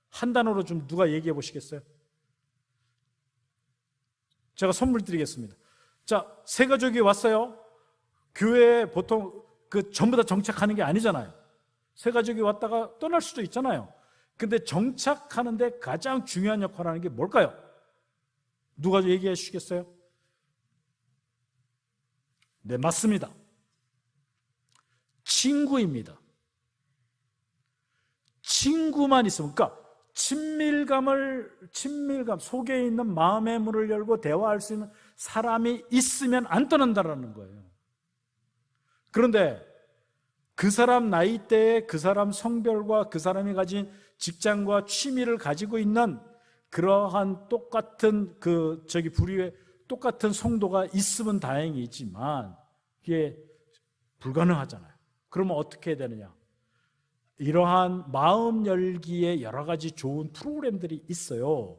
B: 한 단어로 좀 누가 얘기해 보시겠어요? 제가 선물 드리겠습니다. 자, 세 가족이 왔어요. 교회에 보통 전부 다 정착하는 게 아니잖아요. 세 가족이 왔다가 떠날 수도 있잖아요. 근데 정착하는데 가장 중요한 역할을 하는 게 뭘까요? 누가 얘기해 주시겠어요? 네, 맞습니다. 친구입니다. 친구만 있으면, 그러니까 친밀감, 속에 있는 마음의 문을 열고 대화할 수 있는 사람이 있으면 안 떠난다라는 거예요. 그런데 그 사람 나이대에 그 사람 성별과 그 사람이 가진 직장과 취미를 가지고 있는 그러한 똑같은 부류의 똑같은 성도가 있으면 다행이지만 이게 불가능하잖아요. 그러면 어떻게 해야 되느냐? 이러한 마음 열기에 여러 가지 좋은 프로그램들이 있어요.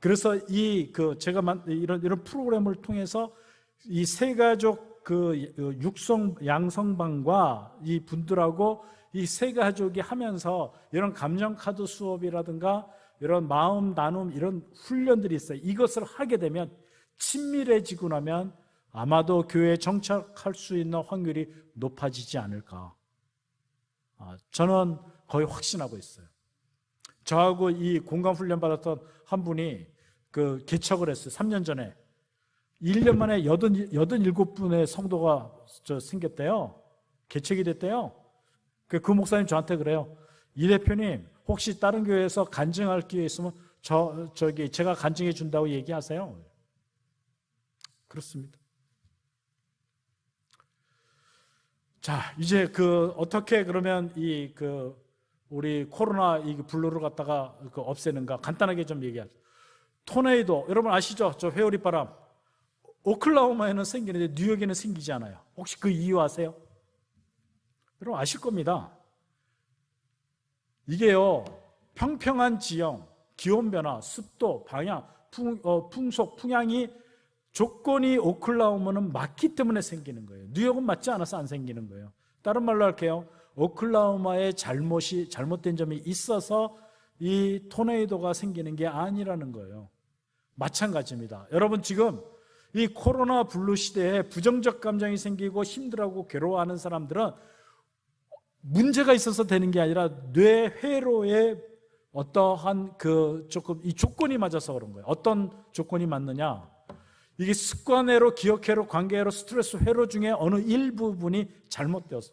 B: 그래서 제가 이런 프로그램을 통해서 이 세 가족 양성방과 이 분들하고 이 세 가족이 하면서 이런 감정카드 수업이라든가 이런 마음 나눔 이런 훈련들이 있어요. 이것을 하게 되면 친밀해지고 나면 아마도 교회에 정착할 수 있는 확률이 높아지지 않을까. 저는 거의 확신하고 있어요. 저하고 이 공감훈련 받았던 한 분이 개척을 했어요. 3년 전에. 1년 만에 87분의 성도가 생겼대요. 개척이 됐대요. 그 목사님 저한테 그래요. 이 대표님, 혹시 다른 교회에서 간증할 기회 있으면 제가 간증해 준다고 얘기하세요. 그렇습니다. 자, 이제 어떻게 그러면 우리 코로나 블루를 갖다가 없애는가 간단하게 좀 얘기하죠. 토네이도 여러분 아시죠? 저 회오리 바람. 오클라호마에는 생기는데 뉴욕에는 생기지 않아요. 혹시 그 이유 아세요? 여러분 아실 겁니다. 이게요, 평평한 지형, 기온 변화, 습도, 방향, 풍속, 풍향이 조건이 오클라호마는 맞기 때문에 생기는 거예요. 뉴욕은 맞지 않아서 안 생기는 거예요. 다른 말로 할게요. 오클라호마에 잘못된 점이 있어서 이 토네이도가 생기는 게 아니라는 거예요. 마찬가지입니다. 여러분 지금 이 코로나 블루 시대에 부정적 감정이 생기고 힘들어하고 괴로워하는 사람들은 문제가 있어서 되는 게 아니라 뇌회로에 어떠한 조금 이 조건이 맞아서 그런 거예요. 어떤 조건이 맞느냐? 이게 습관회로, 기억회로, 관계회로, 스트레스 회로 중에 어느 일부분이 잘못되어서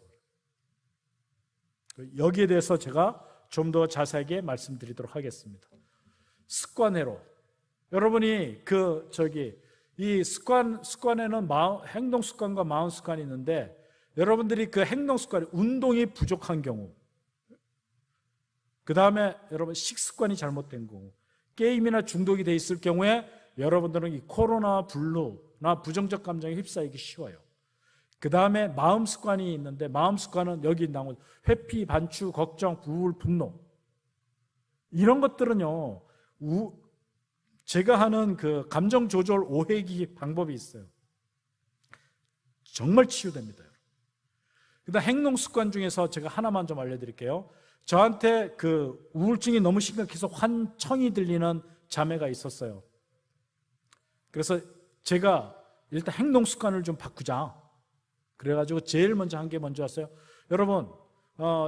B: 여기에 대해서 제가 좀 더 자세하게 말씀드리도록 하겠습니다. 습관회로. 여러분이 이 습관에는 행동 습관과 마음 습관이 있는데 여러분들이 그 행동 습관, 운동이 부족한 경우, 그 다음에 여러분 식습관이 잘못된 경우, 게임이나 중독이 돼 있을 경우에 여러분들은 이 코로나 블루나 부정적 감정에 휩싸이기 쉬워요. 그 다음에 마음 습관이 있는데 마음 습관은 여기 나온 회피, 반추, 걱정, 부울, 분노 이런 것들은요 제가 하는 그 감정 조절 5회기 방법이 있어요. 정말 치유됩니다. 그다음 행동 습관 중에서 제가 하나만 좀 알려드릴게요. 저한테 그 우울증이 너무 심각해서 환청이 들리는 자매가 있었어요. 그래서 제가 일단 행동 습관을 좀 바꾸자. 그래가지고 제일 먼저 한 게 뭔지 아세요? 여러분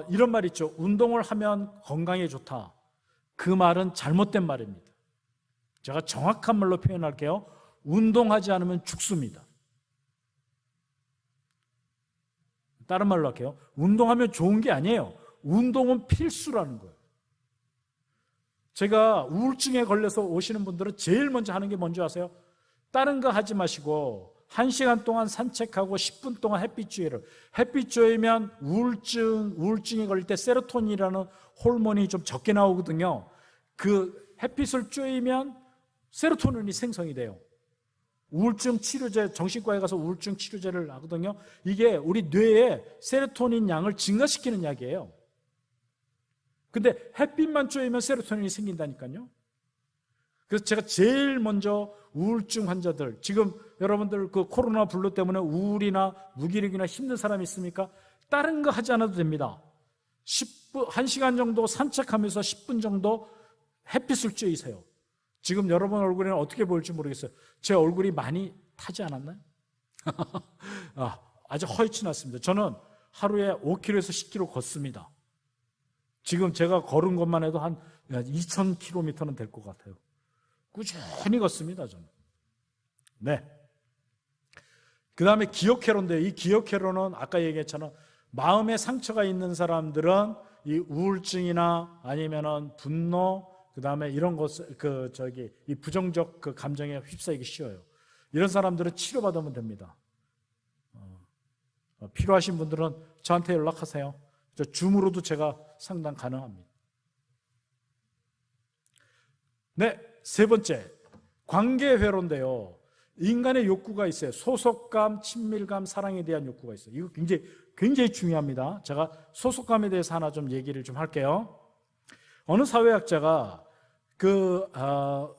B: 이런 말 있죠. 운동을 하면 건강에 좋다. 그 말은 잘못된 말입니다. 제가 정확한 말로 표현할게요. 운동하지 않으면 죽습니다. 다른 말로 할게요. 운동하면 좋은 게 아니에요. 운동은 필수라는 거예요. 제가 우울증에 걸려서 오시는 분들은 제일 먼저 하는 게 뭔지 아세요? 다른 거 하지 마시고 1시간 동안 산책하고 10분 동안 햇빛 쬐이를. 햇빛 쬐이면 우울증에 걸릴 때 세로토닌이라는 호르몬이 좀 적게 나오거든요. 그 햇빛을 쬐이면 세로토닌이 생성이 돼요. 우울증 치료제, 정신과에 가서 우울증 치료제를 하거든요. 이게 우리 뇌에 세로토닌 양을 증가시키는 약이에요. 근데 햇빛만 쬐이면 세로토닌이 생긴다니까요. 그래서 제가 제일 먼저 우울증 환자들, 지금 여러분들 그 코로나 블루 때문에 우울이나 무기력이나 힘든 사람이 있습니까? 다른 거 하지 않아도 됩니다. 1시간 정도 산책하면서 10분 정도 햇빛을 쬐이세요. 지금 여러분 얼굴에는 어떻게 보일지 모르겠어요. 제 얼굴이 많이 타지 않았나요? 아주 허옇지 않습니다. 저는 하루에 5km에서 10km 걷습니다. 지금 제가 걸은 것만 해도 한 2,000km는 될 것 같아요. 꾸준히 걷습니다, 저는. 네. 그 다음에 기억회로인데, 이 기억회로는 아까 얘기했잖아요. 마음에 상처가 있는 사람들은 이 우울증이나 아니면은 분노, 그 다음에 이런 것, 이 부정적 그 감정에 휩싸이기 쉬워요. 이런 사람들은 치료받으면 됩니다. 필요하신 분들은 저한테 연락하세요. 저 줌으로도 제가 상담 가능합니다. 네, 세 번째. 관계회로인데요. 인간의 욕구가 있어요. 소속감, 친밀감, 사랑에 대한 욕구가 있어요. 이거 굉장히 중요합니다. 제가 소속감에 대해서 하나 좀 얘기를 좀 할게요. 어느 사회학자가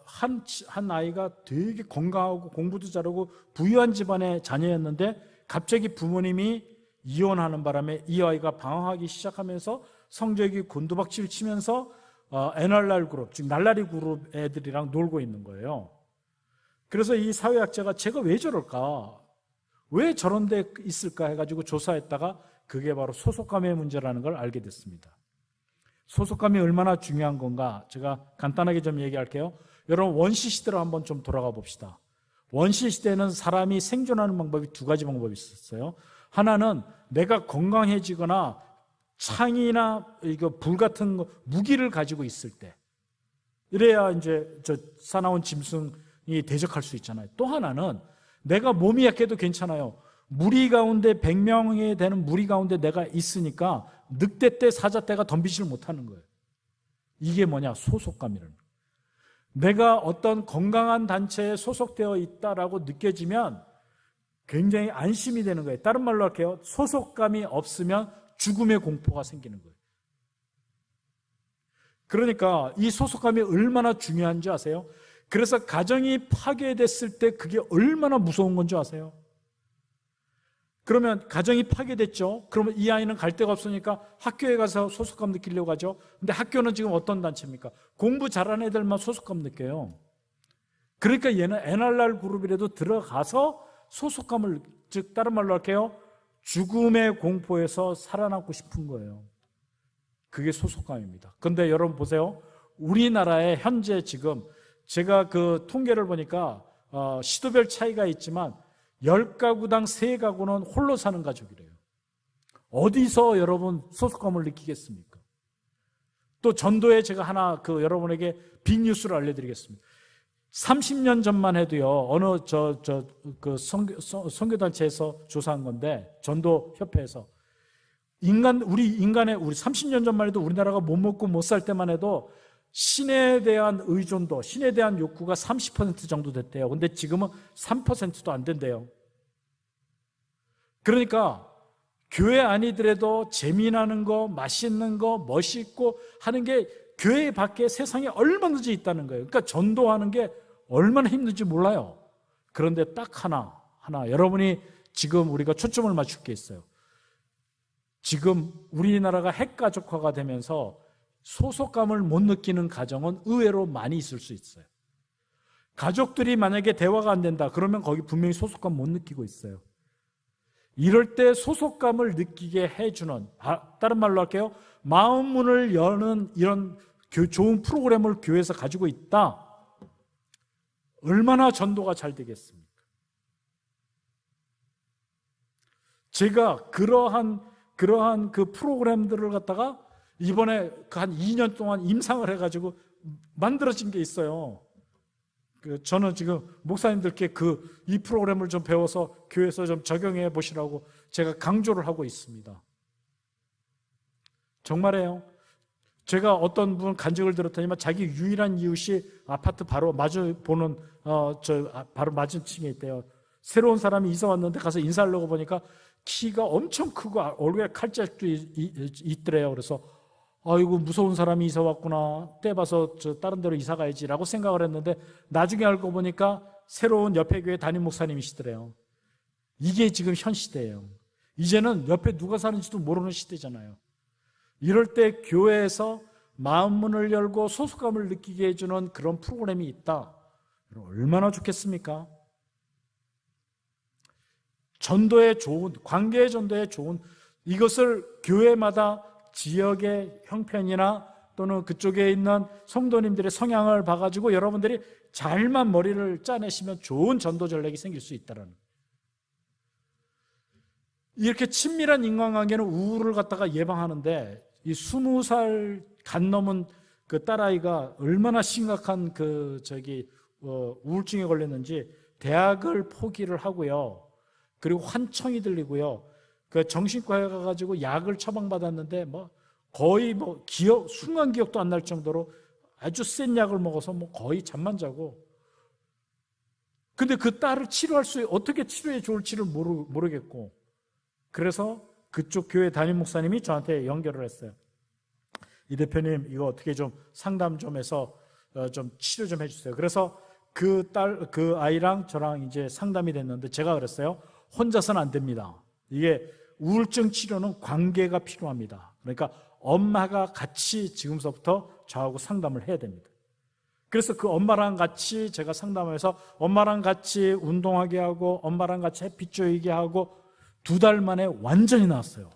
B: 한 아이가 되게 건강하고 공부도 잘하고 부유한 집안의 자녀였는데 갑자기 부모님이 이혼하는 바람에 이 아이가 방황하기 시작하면서 성적이 곤두박질 치면서 NRR 그룹, 즉 날라리 그룹 애들이랑 놀고 있는 거예요. 그래서 이 사회학자가 제가 왜 저럴까? 왜 저런 데 있을까 해가지고 조사했다가 그게 바로 소속감의 문제라는 걸 알게 됐습니다. 소속감이 얼마나 중요한 건가 제가 간단하게 좀 얘기할게요. 여러분 원시 시대로 한번 좀 돌아가 봅시다. 원시 시대에는 사람이 생존하는 방법이 두 가지 방법이 있었어요. 하나는 내가 건강해지거나 창이나 불 같은 무기를 가지고 있을 때, 이래야 이제 사나운 짐승이 대적할 수 있잖아요. 또 하나는 내가 몸이 약해도 괜찮아요. 무리 가운데 100명이 되는 무리 가운데 내가 있으니까 늑대 때 사자 때가 덤비지를 못하는 거예요. 이게 뭐냐? 소속감이라는 거예요. 내가 어떤 건강한 단체에 소속되어 있다라고 느껴지면 굉장히 안심이 되는 거예요. 다른 말로 할게요. 소속감이 없으면 죽음의 공포가 생기는 거예요. 그러니까 이 소속감이 얼마나 중요한지 아세요? 그래서 가정이 파괴됐을 때 그게 얼마나 무서운 건지 아세요? 그러면 가정이 파괴됐죠. 그러면 이 아이는 갈 데가 없으니까 학교에 가서 소속감 느끼려고 하죠. 근데 학교는 지금 어떤 단체입니까? 공부 잘하는 애들만 소속감 느껴요. 그러니까 얘는 NRR 그룹이라도 들어가서 소속감을, 즉 다른 말로 할게요, 죽음의 공포에서 살아남고 싶은 거예요. 그게 소속감입니다. 그런데 여러분 보세요. 우리나라에 현재 지금 제가 그 통계를 보니까 시도별 차이가 있지만 10가구당 3가구는 홀로 사는 가족이래요. 어디서 여러분 소속감을 느끼겠습니까? 또 전도에 제가 하나 여러분에게 빅뉴스를 알려드리겠습니다. 30년 전만 해도요, 어느 선교단체에서 조사한 건데, 전도협회에서 우리 30년 전만 해도 우리나라가 못 먹고 못 살 때만 해도 신에 대한 의존도, 신에 대한 욕구가 30% 정도 됐대요. 근데 지금은 3%도 안 된대요. 그러니까 교회 아니더라도 재미나는 거, 맛있는 거, 멋있고 하는 게 교회 밖에 세상에 얼마든지 있다는 거예요. 그러니까 전도하는 게 얼마나 힘든지 몰라요. 그런데 딱 하나 여러분이 지금 우리가 초점을 맞출 게 있어요. 지금 우리나라가 핵가족화가 되면서 소속감을 못 느끼는 가정은 의외로 많이 있을 수 있어요. 가족들이 만약에 대화가 안 된다 그러면 거기 분명히 소속감 못 느끼고 있어요. 이럴 때 소속감을 느끼게 해주는, 다른 말로 할게요, 마음 문을 여는 이런 좋은 프로그램을 교회에서 가지고 있다. 얼마나 전도가 잘 되겠습니까? 제가 그러한 그 프로그램들을 갖다가 이번에 한 2년 동안 임상을 해가지고 만들어진 게 있어요. 저는 지금 목사님들께 이 프로그램을 좀 배워서 교회에서 좀 적용해 보시라고 제가 강조를 하고 있습니다. 정말이에요. 제가 어떤 분 간증을 들었더니만 자기 유일한 이웃이 아파트 바로 마주 보는 바로 맞은층에 있대요. 새로운 사람이 이사 왔는데 가서 인사를 하고 보니까 키가 엄청 크고 얼굴에 칼자국도 있더래요. 그래서 아이고 무서운 사람이 이사 왔구나, 때 봐서 다른 데로 이사 가야지라고 생각을 했는데 나중에 알고 보니까 새로운 옆에 교회 담임 목사님이시더래요. 이게 지금 현 시대예요. 이제는 옆에 누가 사는지도 모르는 시대잖아요. 이럴 때 교회에서 마음 문을 열고 소속감을 느끼게 해주는 그런 프로그램이 있다. 얼마나 좋겠습니까? 전도에 좋은, 관계의 전도에 좋은, 이것을 교회마다 지역의 형편이나 또는 그쪽에 있는 성도님들의 성향을 봐가지고 여러분들이 잘만 머리를 짜내시면 좋은 전도 전략이 생길 수 있다는. 이렇게 친밀한 인간관계는 우울을 갖다가 예방하는데, 이 20살 간 넘은 그 딸아이가 얼마나 심각한 우울증에 걸렸는지 대학을 포기를 하고요. 그리고 환청이 들리고요. 그 정신과에 가가지고 약을 처방받았는데 거의 순간 기억도 안 날 정도로 아주 센 약을 먹어서 거의 잠만 자고. 근데 그 딸을 어떻게 치료해 좋을지를 모르겠고. 그래서 그쪽 교회 담임 목사님이 저한테 연결을 했어요. 이 대표님, 이거 어떻게 좀 상담 좀 해서 좀 치료 좀 해주세요. 그래서 그 아이랑 저랑 이제 상담이 됐는데 제가 그랬어요. 혼자서는 안 됩니다. 이게 우울증 치료는 관계가 필요합니다. 그러니까 엄마가 같이 지금서부터 저하고 상담을 해야 됩니다. 그래서 그 엄마랑 같이 제가 상담해서 엄마랑 같이 운동하게 하고 엄마랑 같이 햇빛 쬐이게 하고 2달 만에 완전히 나았어요.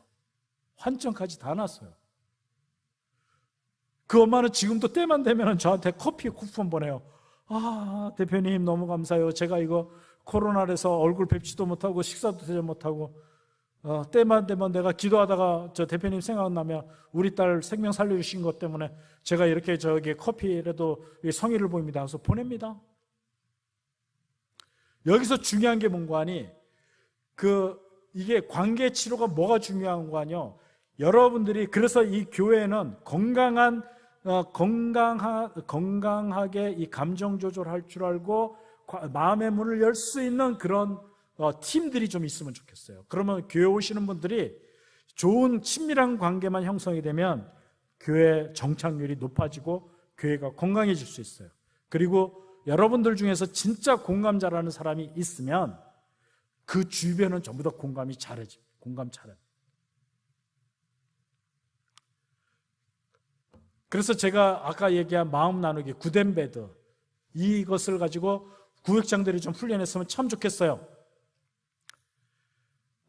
B: 환청까지 다 나았어요. 그 엄마는 지금도 때만 되면 저한테 커피 쿠폰 보내요. 대표님 너무 감사해요. 제가 이거 코로나라서 얼굴 뵙지도 못하고 식사도 제대로 못하고 때만 되면 내가 기도하다가 저 대표님 생각나면 우리 딸 생명 살려주신 것 때문에 제가 이렇게 커피라도 성의를 보입니다. 그래서 보냅니다. 여기서 중요한 게 뭔가 하니 이게 관계 치료가 뭐가 중요한 거 아니요? 여러분들이 그래서 이 교회는 건강하게 이 감정 조절할 줄 알고 마음의 문을 열 수 있는 그런 팀들이 좀 있으면 좋겠어요. 그러면 교회 오시는 분들이 좋은 친밀한 관계만 형성이 되면 교회 정착률이 높아지고 교회가 건강해질 수 있어요. 그리고 여러분들 중에서 진짜 공감 잘하는 사람이 있으면 그 주변은 전부 다 공감 잘해요. 그래서 제가 아까 얘기한 마음 나누기, 구덴베드, 이것을 가지고 구역장들이 좀 훈련했으면 참 좋겠어요.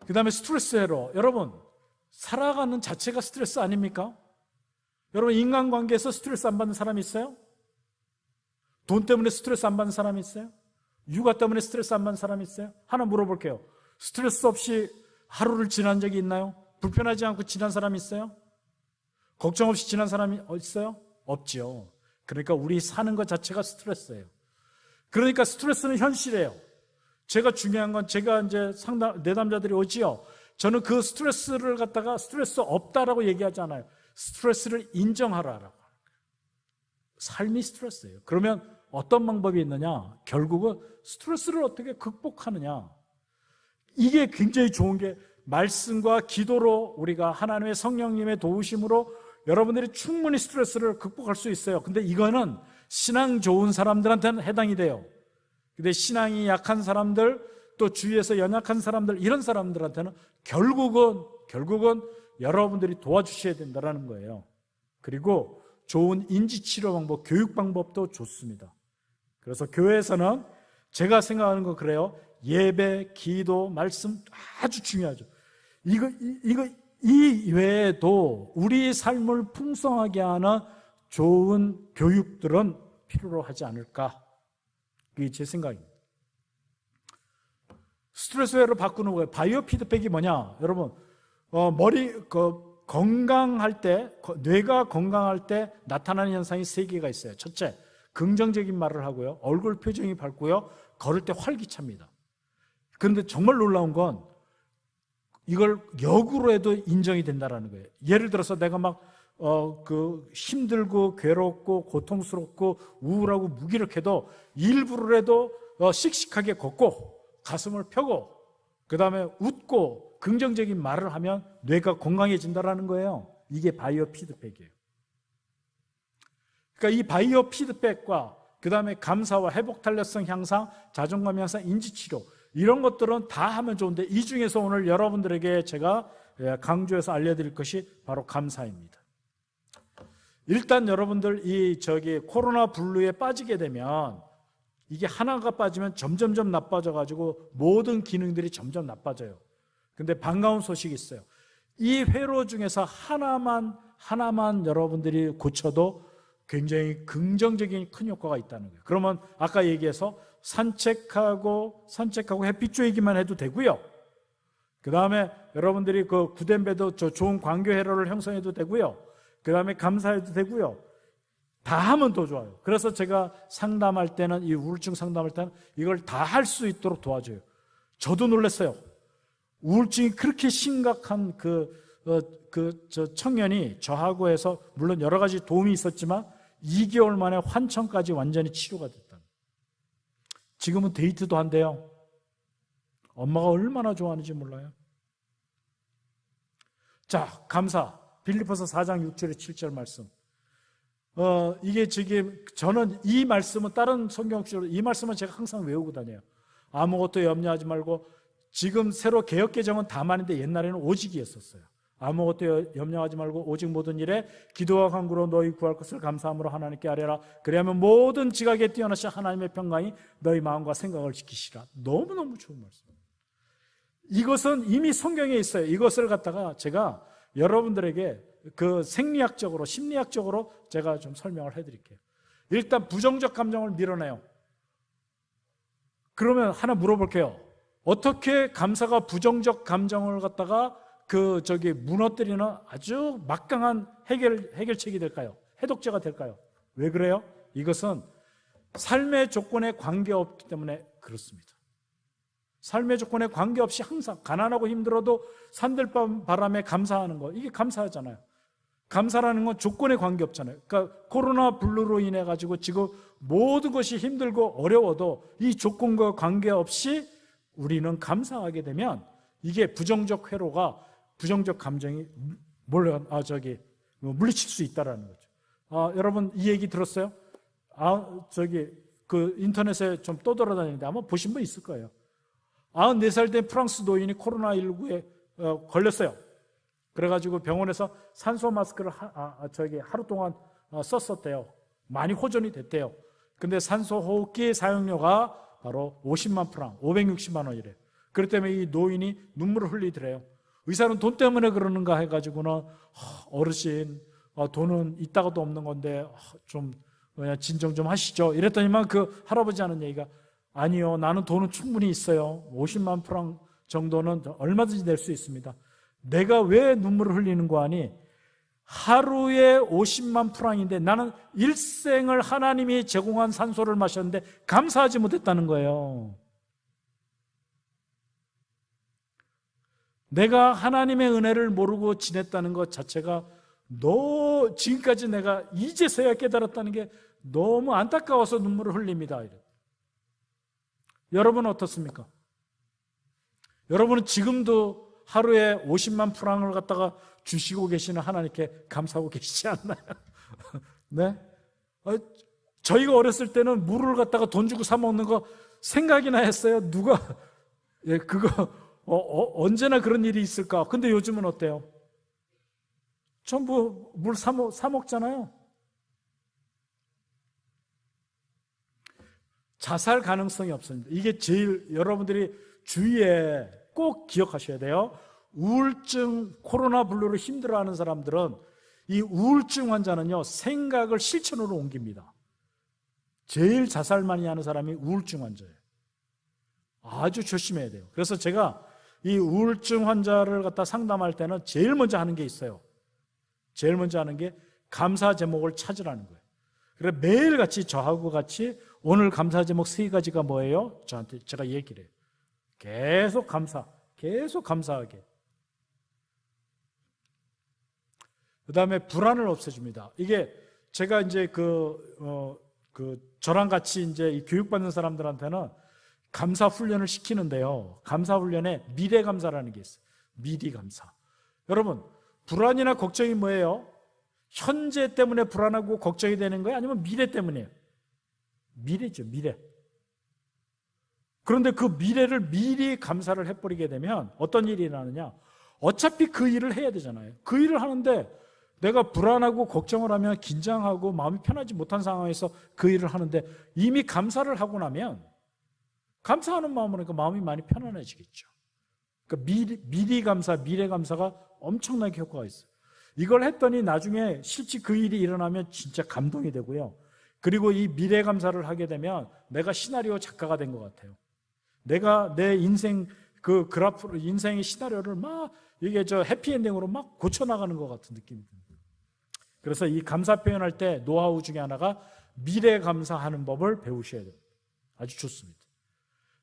B: 그 다음에 스트레스 해로. 여러분, 살아가는 자체가 스트레스 아닙니까? 여러분, 인간관계에서 스트레스 안 받는 사람이 있어요? 돈 때문에 스트레스 안 받는 사람이 있어요? 육아 때문에 스트레스 안 받는 사람이 있어요? 하나 물어볼게요. 스트레스 없이 하루를 지난 적이 있나요? 불편하지 않고 지난 사람이 있어요? 걱정 없이 지난 사람이 있어요? 없죠. 그러니까 우리 사는 것 자체가 스트레스예요. 그러니까 스트레스는 현실이에요. 제가 중요한 건 제가 이제 내담자들이 오지요. 저는 그 스트레스를 갖다가 스트레스 없다라고 얘기하지 않아요. 스트레스를 인정하라라고. 삶이 스트레스예요. 그러면 어떤 방법이 있느냐? 결국은 스트레스를 어떻게 극복하느냐? 이게 굉장히 좋은 게 말씀과 기도로 우리가 하나님의 성령님의 도우심으로 여러분들이 충분히 스트레스를 극복할 수 있어요. 근데 이거는 신앙 좋은 사람들한테는 해당이 돼요. 근데 신앙이 약한 사람들, 또 주위에서 연약한 사람들, 이런 사람들한테는 결국은 여러분들이 도와주셔야 된다는 거예요. 그리고 좋은 인지치료 방법, 교육 방법도 좋습니다. 그래서 교회에서는 제가 생각하는 거 그래요. 예배, 기도, 말씀 아주 중요하죠. 이 외에도 우리 삶을 풍성하게 하는 좋은 교육들은 필요로 하지 않을까. 그게 제 생각입니다. 스트레스 해소로 바꾸는 거예요. 바이오 피드백이 뭐냐? 여러분, 건강할 때, 뇌가 건강할 때 나타나는 현상이 3개가 있어요. 첫째, 긍정적인 말을 하고요. 얼굴 표정이 밝고요. 걸을 때 활기찹니다. 그런데 정말 놀라운 건 이걸 역으로 해도 인정이 된다는 거예요. 예를 들어서 내가 막 힘들고 괴롭고 고통스럽고 우울하고 무기력해도 일부러라도 씩씩하게 걷고 가슴을 펴고 그 다음에 웃고 긍정적인 말을 하면 뇌가 건강해진다는 거예요. 이게 바이오 피드백이에요. 그러니까 이 바이오 피드백과 그 다음에 감사와 회복 탄력성 향상, 자존감 향상, 인지치료 이런 것들은 다 하면 좋은데 이 중에서 오늘 여러분들에게 제가 강조해서 알려드릴 것이 바로 감사입니다. 일단 여러분들 코로나 블루에 빠지게 되면 이게 하나가 빠지면 점점점 나빠져가지고 모든 기능들이 점점 나빠져요. 근데 반가운 소식이 있어요. 이 회로 중에서 하나만 여러분들이 고쳐도 굉장히 긍정적인 큰 효과가 있다는 거예요. 그러면 아까 얘기해서 산책하고 햇빛 쬐기만 해도 되고요. 그 다음에 여러분들이 그 굳은 배도 좋은 광교 회로를 형성해도 되고요. 그 다음에 감사해도 되고요. 다 하면 더 좋아요. 그래서 제가 상담할 때는 이 우울증 상담할 때는 이걸 다 할 수 있도록 도와줘요. 저도 놀랐어요. 우울증이 그렇게 심각한 청년이 저하고 해서 물론 여러 가지 도움이 있었지만 2개월 만에 환청까지 완전히 치료가 됐다. 지금은 데이트도 한대요. 엄마가 얼마나 좋아하는지 몰라요. 자, 감사. 빌립보서 4장 6절에 7절 말씀. 이게 지금 저는 이 말씀은 다른 성경식으로 이 말씀은 제가 항상 외우고 다녀요. 아무것도 염려하지 말고 지금 새로 개역 개정은 다만인데 옛날에는 오직이었었어요. 아무것도 염려하지 말고 오직 모든 일에 기도와 간구로 너희 구할 것을 감사함으로 하나님께 아뢰라. 그리하면 모든 지각에 뛰어나신 하나님의 평강이 너희 마음과 생각을 지키시라. 너무너무 좋은 말씀. 이것은 이미 성경에 있어요. 이것을 갖다가 제가 여러분들에게 그 생리학적으로 심리학적으로 제가 좀 설명을 해드릴게요. 일단 부정적 감정을 밀어내요. 그러면 하나 물어볼게요. 어떻게 감사가 부정적 감정을 갖다가 무너뜨리는 아주 막강한 해결책이 될까요? 해독제가 될까요? 왜 그래요? 이것은 삶의 조건에 관계없기 때문에 그렇습니다. 삶의 조건에 관계없이 항상 가난하고 힘들어도 산들바람에 감사하는 거, 이게 감사하잖아요. 감사라는 건 조건에 관계없잖아요. 그러니까 코로나 블루로 인해 가지고 지금 모든 것이 힘들고 어려워도 이 조건과 관계없이 우리는 감사하게 되면 이게 부정적 회로가 부정적 감정이 물리칠 수 있다라는 거죠. 여러분 이 얘기 들었어요? 인터넷에 좀 떠돌아다니는데 아마 보신 분 있을 거예요. 94살 된 프랑스 노인이 코로나19에 걸렸어요. 그래가지고 병원에서 산소 마스크를 하루 동안 썼었대요. 많이 호전이 됐대요. 근데 산소 호흡기 사용료가 바로 50만 프랑, 560만 원이래요. 그렇기 때문에 이 노인이 눈물을 흘리더래요. 의사는 돈 때문에 그러는가 해가지고는 어르신 돈은 있다가도 없는 건데 좀 진정 좀 하시죠. 이랬더니만 그 할아버지 하는 얘기가 아니요, 나는 돈은 충분히 있어요. 50만 프랑 정도는 얼마든지 낼 수 있습니다. 내가 왜 눈물을 흘리는 거 아니? 하루에 50만 프랑인데 나는 일생을 하나님이 제공한 산소를 마셨는데 감사하지 못했다는 거예요. 내가 하나님의 은혜를 모르고 지냈다는 것 자체가 지금까지 내가 이제서야 깨달았다는 게 너무 안타까워서 눈물을 흘립니다. 여러분은 어떻습니까? 여러분은 지금도 하루에 50만 프랑을 갖다가 주시고 계시는 하나님께 감사하고 계시지 않나요? 네? 저희가 어렸을 때는 물을 갖다가 돈 주고 사 먹는 거 생각이나 했어요. 누가 그거 언제나 그런 일이 있을까? 근데 요즘은 어때요? 전부 물 사 먹잖아요. 자살 가능성이 없습니다. 이게 제일 여러분들이 주위에 꼭 기억하셔야 돼요. 우울증, 코로나 블루로 힘들어하는 사람들은 이 우울증 환자는요, 생각을 실천으로 옮깁니다. 제일 자살 많이 하는 사람이 우울증 환자예요. 아주 조심해야 돼요. 그래서 제가 이 우울증 환자를 갖다 상담할 때는 제일 먼저 하는 게 있어요. 제일 먼저 하는 게 감사 제목을 찾으라는 거예요. 그래서 매일같이 저하고 같이 오늘 감사 제목 3가지가 뭐예요? 저한테 제가 얘기를 해요. 계속 감사하게. 그 다음에 불안을 없애줍니다. 이게 제가 이제 저랑 같이 이제 이 교육받는 사람들한테는 감사 훈련을 시키는데요. 감사 훈련에 미래 감사라는 게 있어요. 미리 감사. 여러분, 불안이나 걱정이 뭐예요? 현재 때문에 불안하고 걱정이 되는 거예요? 아니면 미래 때문이에요? 미래죠, 미래. 그런데 그 미래를 미리 감사를 해버리게 되면 어떤 일이 일어나느냐? 어차피 그 일을 해야 되잖아요. 그 일을 하는데 내가 불안하고 걱정을 하면 긴장하고 마음이 편하지 못한 상황에서 그 일을 하는데 이미 감사를 하고 나면 감사하는 마음으로 하니까 마음이 많이 편안해지겠죠. 그러니까 미리 감사, 미래 감사가 엄청나게 효과가 있어요. 이걸 했더니 나중에 실제 그 일이 일어나면 진짜 감동이 되고요. 그리고 이 미래 감사를 하게 되면 내가 시나리오 작가가 된 것 같아요. 내가 내 인생 그래프로 인생의 시나리오를 막 이게 해피엔딩으로 막 고쳐나가는 것 같은 느낌이 듭니다. 그래서 이 감사 표현할 때 노하우 중에 하나가 미래 감사하는 법을 배우셔야 돼요. 아주 좋습니다.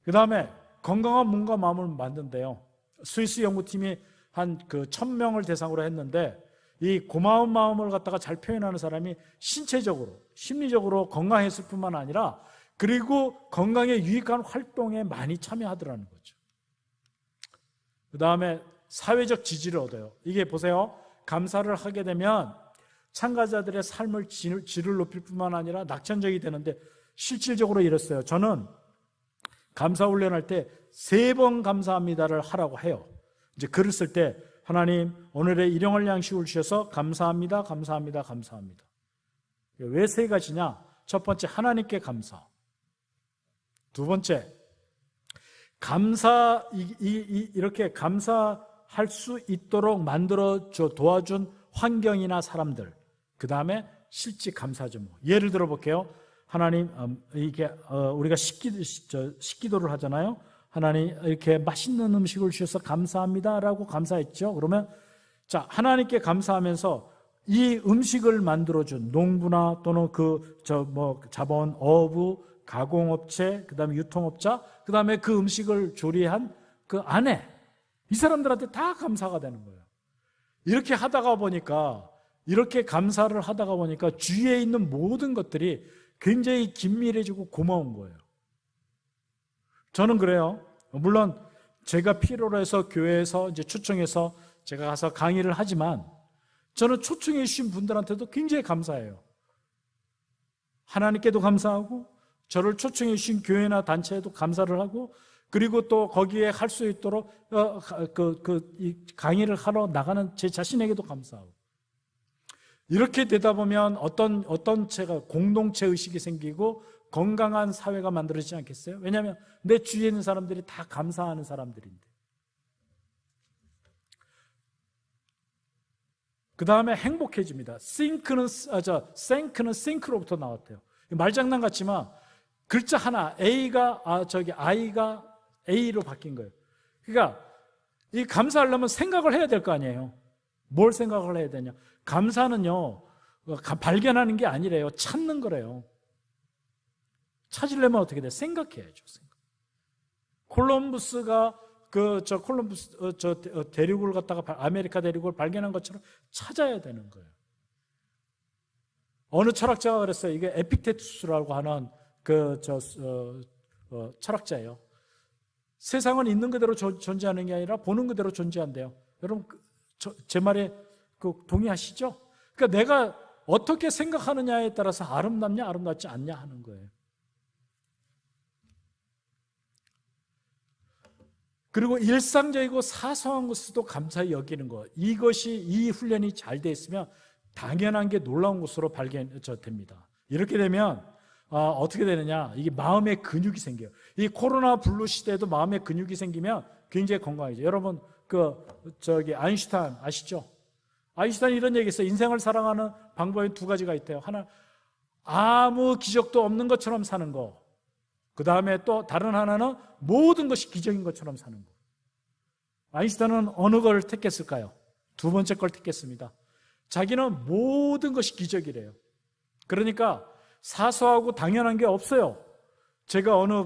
B: 그 다음에 건강한 몸과 마음을 만든대요. 스위스 연구팀이 한 1000명을 대상으로 했는데 이 고마운 마음을 갖다가 잘 표현하는 사람이 신체적으로, 심리적으로 건강했을 뿐만 아니라 그리고 건강에 유익한 활동에 많이 참여하더라는 거죠. 그 다음에 사회적 지지를 얻어요. 이게 보세요. 감사를 하게 되면 참가자들의 삶을 질을 높일 뿐만 아니라 낙천적이 되는데 실질적으로 이랬어요. 저는 감사 훈련할 때 3번 감사합니다를 하라고 해요. 이제 글을 쓸 때 하나님 오늘의 일용할 양식을 주셔서 감사합니다, 감사합니다, 감사합니다. 왜 3가지냐? 첫 번째 하나님께 감사. 두 번째 이렇게 감사할 수 있도록 만들어 도와준 환경이나 사람들. 그 다음에 실제 감사 제목. 예를 들어 볼게요. 하나님, 우리가 식기도를 하잖아요. 하나님, 이렇게 맛있는 음식을 주셔서 감사합니다라고 감사했죠. 그러면, 자, 하나님께 감사하면서 이 음식을 만들어준 농부나 또는 자본, 어부, 가공업체, 그 다음에 유통업자, 그 다음에 그 음식을 조리한 그 아내, 이 사람들한테 다 감사가 되는 거예요. 이렇게 감사를 하다가 보니까 주위에 있는 모든 것들이 굉장히 긴밀해지고 고마운 거예요. 저는 그래요. 물론 제가 필요로 해서 교회에서 이제 초청해서 제가 가서 강의를 하지만 저는 초청해 주신 분들한테도 굉장히 감사해요. 하나님께도 감사하고 저를 초청해 주신 교회나 단체에도 감사를 하고 그리고 또 거기에 할 수 있도록 이 강의를 하러 나가는 제 자신에게도 감사하고 이렇게 되다 보면 어떤 공동체 의식이 생기고 건강한 사회가 만들어지지 않겠어요? 왜냐하면 내 주위에 있는 사람들이 다 감사하는 사람들인데. 그 다음에 행복해집니다. thank는 think로부터 나왔대요. 말장난 같지만 글자 하나 A가 A로 바뀐 거예요. 그러니까 이 감사하려면 생각을 해야 될 거 아니에요. 뭘 생각을 해야 되냐? 감사는요, 발견하는 게 아니래요. 찾는 거래요. 찾으려면 어떻게 돼? 생각해야죠. 생각. 콜럼부스가 대륙을 갖다가 아메리카 대륙을 발견한 것처럼 찾아야 되는 거예요. 어느 철학자가 그랬어요. 이게 에픽테투스라고 하는 철학자예요. 세상은 있는 그대로 존재하는 게 아니라 보는 그대로 존재한대요. 여러분 제 말에 동의하시죠? 그러니까 내가 어떻게 생각하느냐에 따라서 아름답냐 아름답지 않냐 하는 거예요. 그리고 일상적이고 사소한 것도 감사히 여기는 것, 이 훈련이 잘 돼 있으면 당연한 게 놀라운 것으로 발견됩니다. 이렇게 되면 어떻게 되느냐, 이게 마음의 근육이 생겨요. 이 코로나 블루 시대에도 마음의 근육이 생기면 굉장히 건강해져요. 여러분 아인슈타인 아시죠? 아인슈타인이 이런 얘기했어요. 인생을 살아가는 방법이 두 가지가 있대요. 하나, 아무 기적도 없는 것처럼 사는 거. 그 다음에 또 다른 하나는 모든 것이 기적인 것처럼 사는 거. 아인슈타인은 어느 걸 택했을까요? 두 번째 걸 택했습니다. 자기는 모든 것이 기적이래요. 그러니까 사소하고 당연한 게 없어요. 제가 어느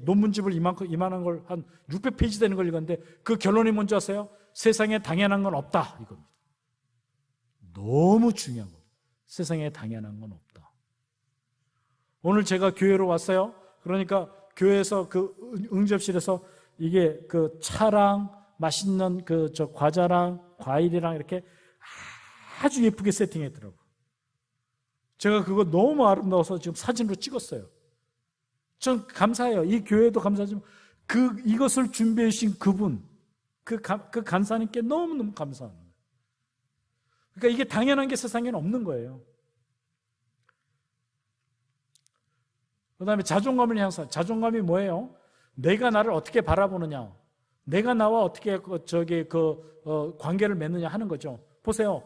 B: 논문집을 이만한 걸 한 600페이지 되는 걸 읽었는데 그 결론이 뭔지 아세요? 세상에 당연한 건 없다 이겁니다. 너무 중요한 겁니다. 세상에 당연한 건 없다. 오늘 제가 교회로 왔어요. 그러니까 교회에서 응접실에서 이게 차랑 맛있는 과자랑 과일이랑 이렇게 아주 예쁘게 세팅했더라고요. 제가 그거 너무 아름다워서 지금 사진으로 찍었어요. 전 감사해요. 이 교회도 감사하지만 이것을 준비해 주신 그분, 그 간사님께 너무너무 감사합니다. 그러니까 이게 당연한 게 세상에는 없는 거예요. 그 다음에 자존감을 향상. 자존감이 뭐예요? 내가 나를 어떻게 바라보느냐, 내가 나와 어떻게 관계를 맺느냐 하는 거죠. 보세요.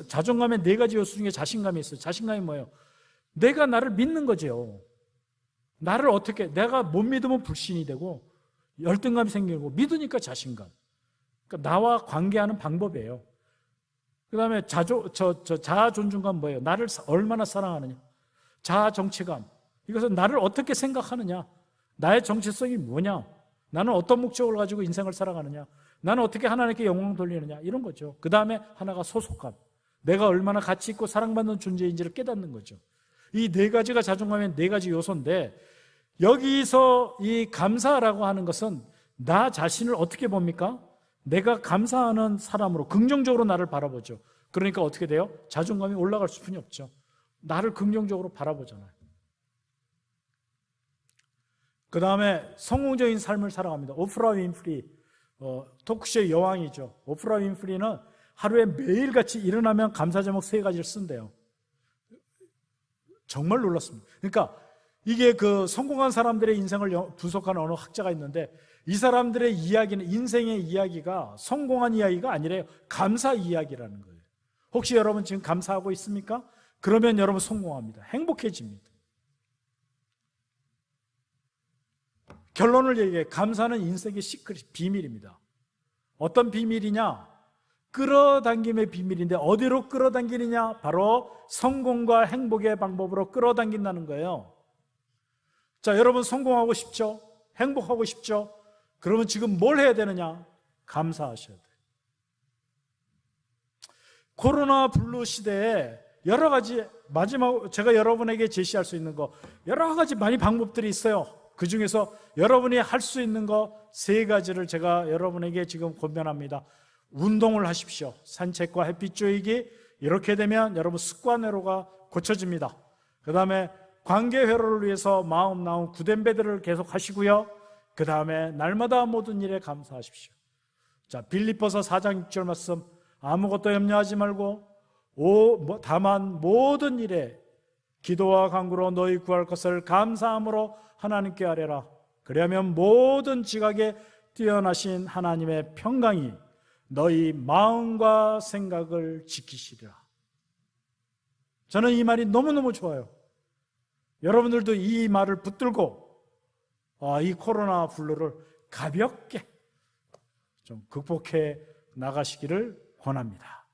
B: 자존감의 네 가지 요소 중에 자신감이 있어요. 자신감이 뭐예요? 내가 나를 믿는 거죠. 내가 못 믿으면 불신이 되고 열등감이 생기고, 믿으니까 자신감. 그러니까 나와 관계하는 방법이에요. 그 다음에 자아 존중감 뭐예요? 나를 얼마나 사랑하느냐. 자아 정체감. 이것은 나를 어떻게 생각하느냐. 나의 정체성이 뭐냐. 나는 어떤 목적을 가지고 인생을 살아가느냐. 나는 어떻게 하나님께 영광 돌리느냐. 이런 거죠. 그 다음에 하나가 소속감. 내가 얼마나 가치 있고 사랑받는 존재인지를 깨닫는 거죠. 이 네 가지가 자존감의 네 가지 요소인데, 여기서 이 감사라고 하는 것은 나 자신을 어떻게 봅니까? 내가 감사하는 사람으로 긍정적으로 나를 바라보죠. 그러니까 어떻게 돼요? 자존감이 올라갈 수뿐이 없죠. 나를 긍정적으로 바라보잖아요. 그 다음에 성공적인 삶을 살아갑니다. 오프라 윈프리, 토크쇼의 여왕이죠. 오프라 윈프리는 하루에 매일같이 일어나면 감사 제목 3가지를 쓴대요. 정말 놀랐습니다. 그러니까 이게 성공한 사람들의 인생을 분석하는 어느 학자가 있는데, 이 사람들의 이야기는, 인생의 이야기가 성공한 이야기가 아니래요. 감사 이야기라는 거예요. 혹시 여러분 지금 감사하고 있습니까? 그러면 여러분 성공합니다. 행복해집니다. 결론을 얘기해. 감사는 인생의 시크릿, 비밀입니다. 어떤 비밀이냐? 끌어당김의 비밀인데, 어디로 끌어당기느냐? 바로 성공과 행복의 방법으로 끌어당긴다는 거예요. 자, 여러분 성공하고 싶죠? 행복하고 싶죠? 그러면 지금 뭘 해야 되느냐? 감사하셔야 돼요. 코로나 블루 시대에 여러 가지, 마지막 제가 여러분에게 제시할 수 있는 거 여러 가지 많이 방법들이 있어요. 그 중에서 여러분이 할 수 있는 거 3가지를 제가 여러분에게 지금 권면합니다. 운동을 하십시오. 산책과 햇빛 쬐기. 이렇게 되면 여러분 습관회로가 고쳐집니다. 그 다음에 관계회로를 위해서 마음 나온 굳은 배들을 계속 하시고요. 그 다음에 날마다 모든 일에 감사하십시오. 자, 빌립보서 4장 6절 말씀, 아무것도 염려하지 말고 다만 모든 일에 기도와 간구로 너희 구할 것을 감사함으로 하나님께 아뢰라. 그리하면 모든 지각에 뛰어나신 하나님의 평강이 너희 마음과 생각을 지키시리라. 저는 이 말이 너무너무 좋아요. 여러분들도 이 말을 붙들고 이 코로나 블루를 가볍게 좀 극복해 나가시기를 권합니다.